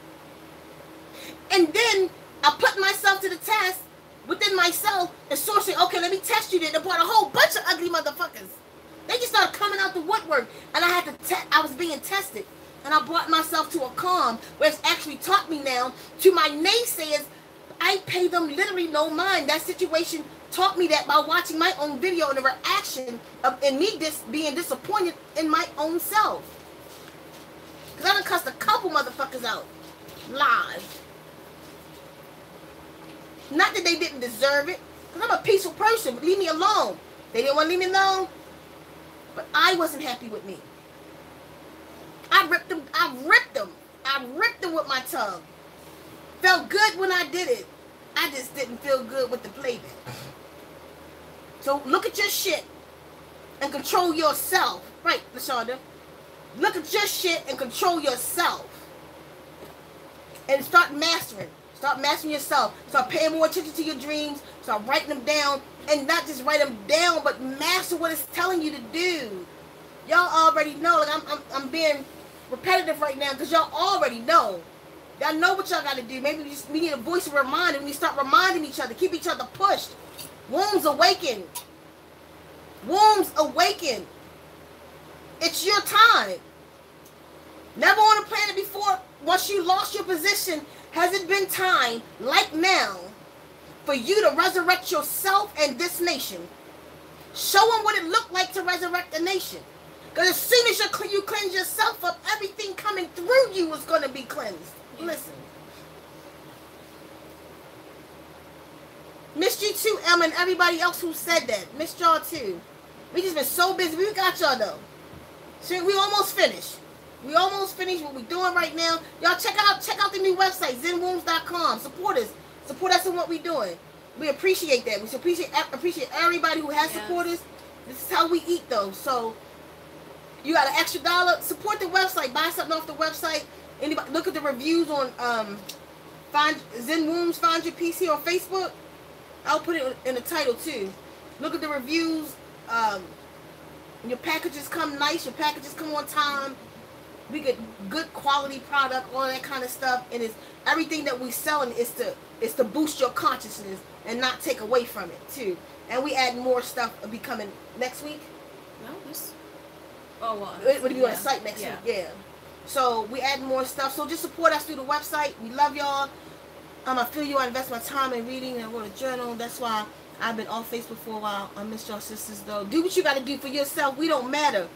And then I put myself to the test within myself and sourcing, okay, let me test you then. I brought a whole bunch of ugly motherfuckers. They just started coming out the woodwork, and I was being tested. And I brought myself to a calm where it's actually taught me now to my naysayers, I pay them literally no mind. That situation taught me that by watching my own video and the reaction of me being disappointed in my own self. Because I done cussed a couple motherfuckers out live. Not that they didn't deserve it, because I'm a peaceful person. Leave me alone. They didn't want to leave me alone, but I wasn't happy with me. I ripped them with my tongue. Felt good when I did it. I just didn't feel good with the playback. So look at your shit and control yourself. Right, LaShonda? Look at your shit and control yourself. And start mastering. Start mastering yourself. Start paying more attention to your dreams. Start writing them down. And not just write them down, but master what it's telling you to do. Y'all already know. Like I'm being repetitive right now because y'all already know. Y'all know what y'all got to do. Maybe we need a voice of reminder. We start reminding each other. Keep each other pushed. Wombs awaken. Wombs awaken. It's your time. Never on the planet before, once you lost your position, has it been time, like now, for you to resurrect yourself and this nation? Show them what it looked like to resurrect a nation. Because as soon as you cleanse yourself up, everything coming through you is going to be cleansed. Listen. Missed you too, Emma, and everybody else who said that. Missed y'all too. We just been so busy. We got y'all though. So we almost finished. We almost finished what we're doing right now. Y'all check out the new website, zenwombs.gq. Support us. Support us in what we're doing. We appreciate that. We appreciate everybody who has supported us. This is how we eat though. So you got an extra $1, support the website. Buy something off the website. Anybody look at the reviews on find Zen Wombs, find your PC on Facebook. I'll put it in the title too. Look at the reviews. Your packages come nice. Your packages come on time. We get good quality product, all that kind of stuff, and it's everything that we selling is to boost your consciousness and not take away from it too. And we add more stuff. Will be coming next week. No, this. Oh well. It would be on the site next week. Yeah. So we add more stuff. So just support us through the website. We love y'all. I feel you. I invest my time in reading and wrote a journal. That's why I've been off Facebook for a while. I miss y'all sisters though. Do what you got to do for yourself. We don't matter.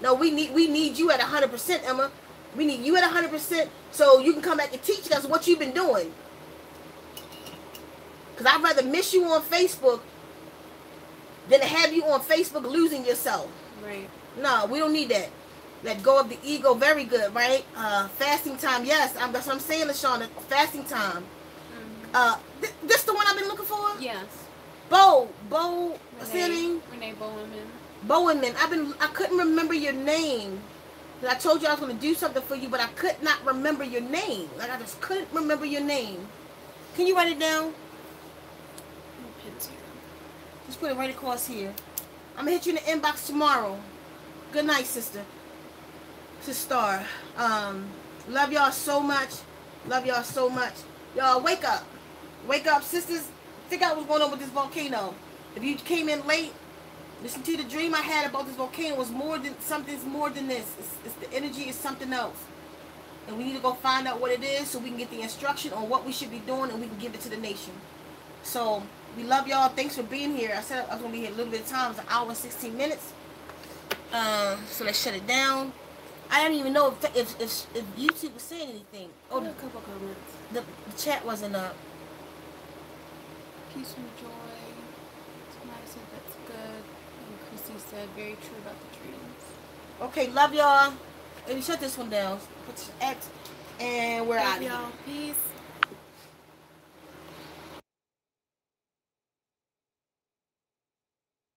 No, we need you at 100%, Emma. We need you at 100% so you can come back and teach us what you've been doing. Because I'd rather miss you on Facebook than to have you on Facebook losing yourself. Right. No, we don't need that. Let go of the ego. Very good, right? Fasting time. Yes, that's what I'm saying, LaShawn. Fasting time. This the one I've been looking for? Yes. Renee Bowenman. I couldn't remember your name. I told you I was going to do something for you, but I could not remember your name. Like, I just couldn't remember your name. Can you write it down? Just put it right across here. I'm going to hit you in the inbox tomorrow. Good night, sister. Sister. Love y'all so much. Love y'all so much. Y'all, wake up. Wake up, sisters. Figure out what's going on with this volcano. If you came in late, listen to the dream I had about this volcano. Was something's more than this. It's the energy is something else. And we need to go find out what it is so we can get the instruction on what we should be doing and we can give it to the nation. So, we love y'all. Thanks for being here. I said I was going to be here a little bit of time. It's an hour and 16 minutes. So let's shut it down. I didn't even know if YouTube was saying anything. Oh, a couple comments. The chat wasn't up. Peace and joy. Somebody said that's good. And Chrissy said very true about the dreams. Okay, love y'all. Maybe shut this one down. Put X, and we're out of here. Peace.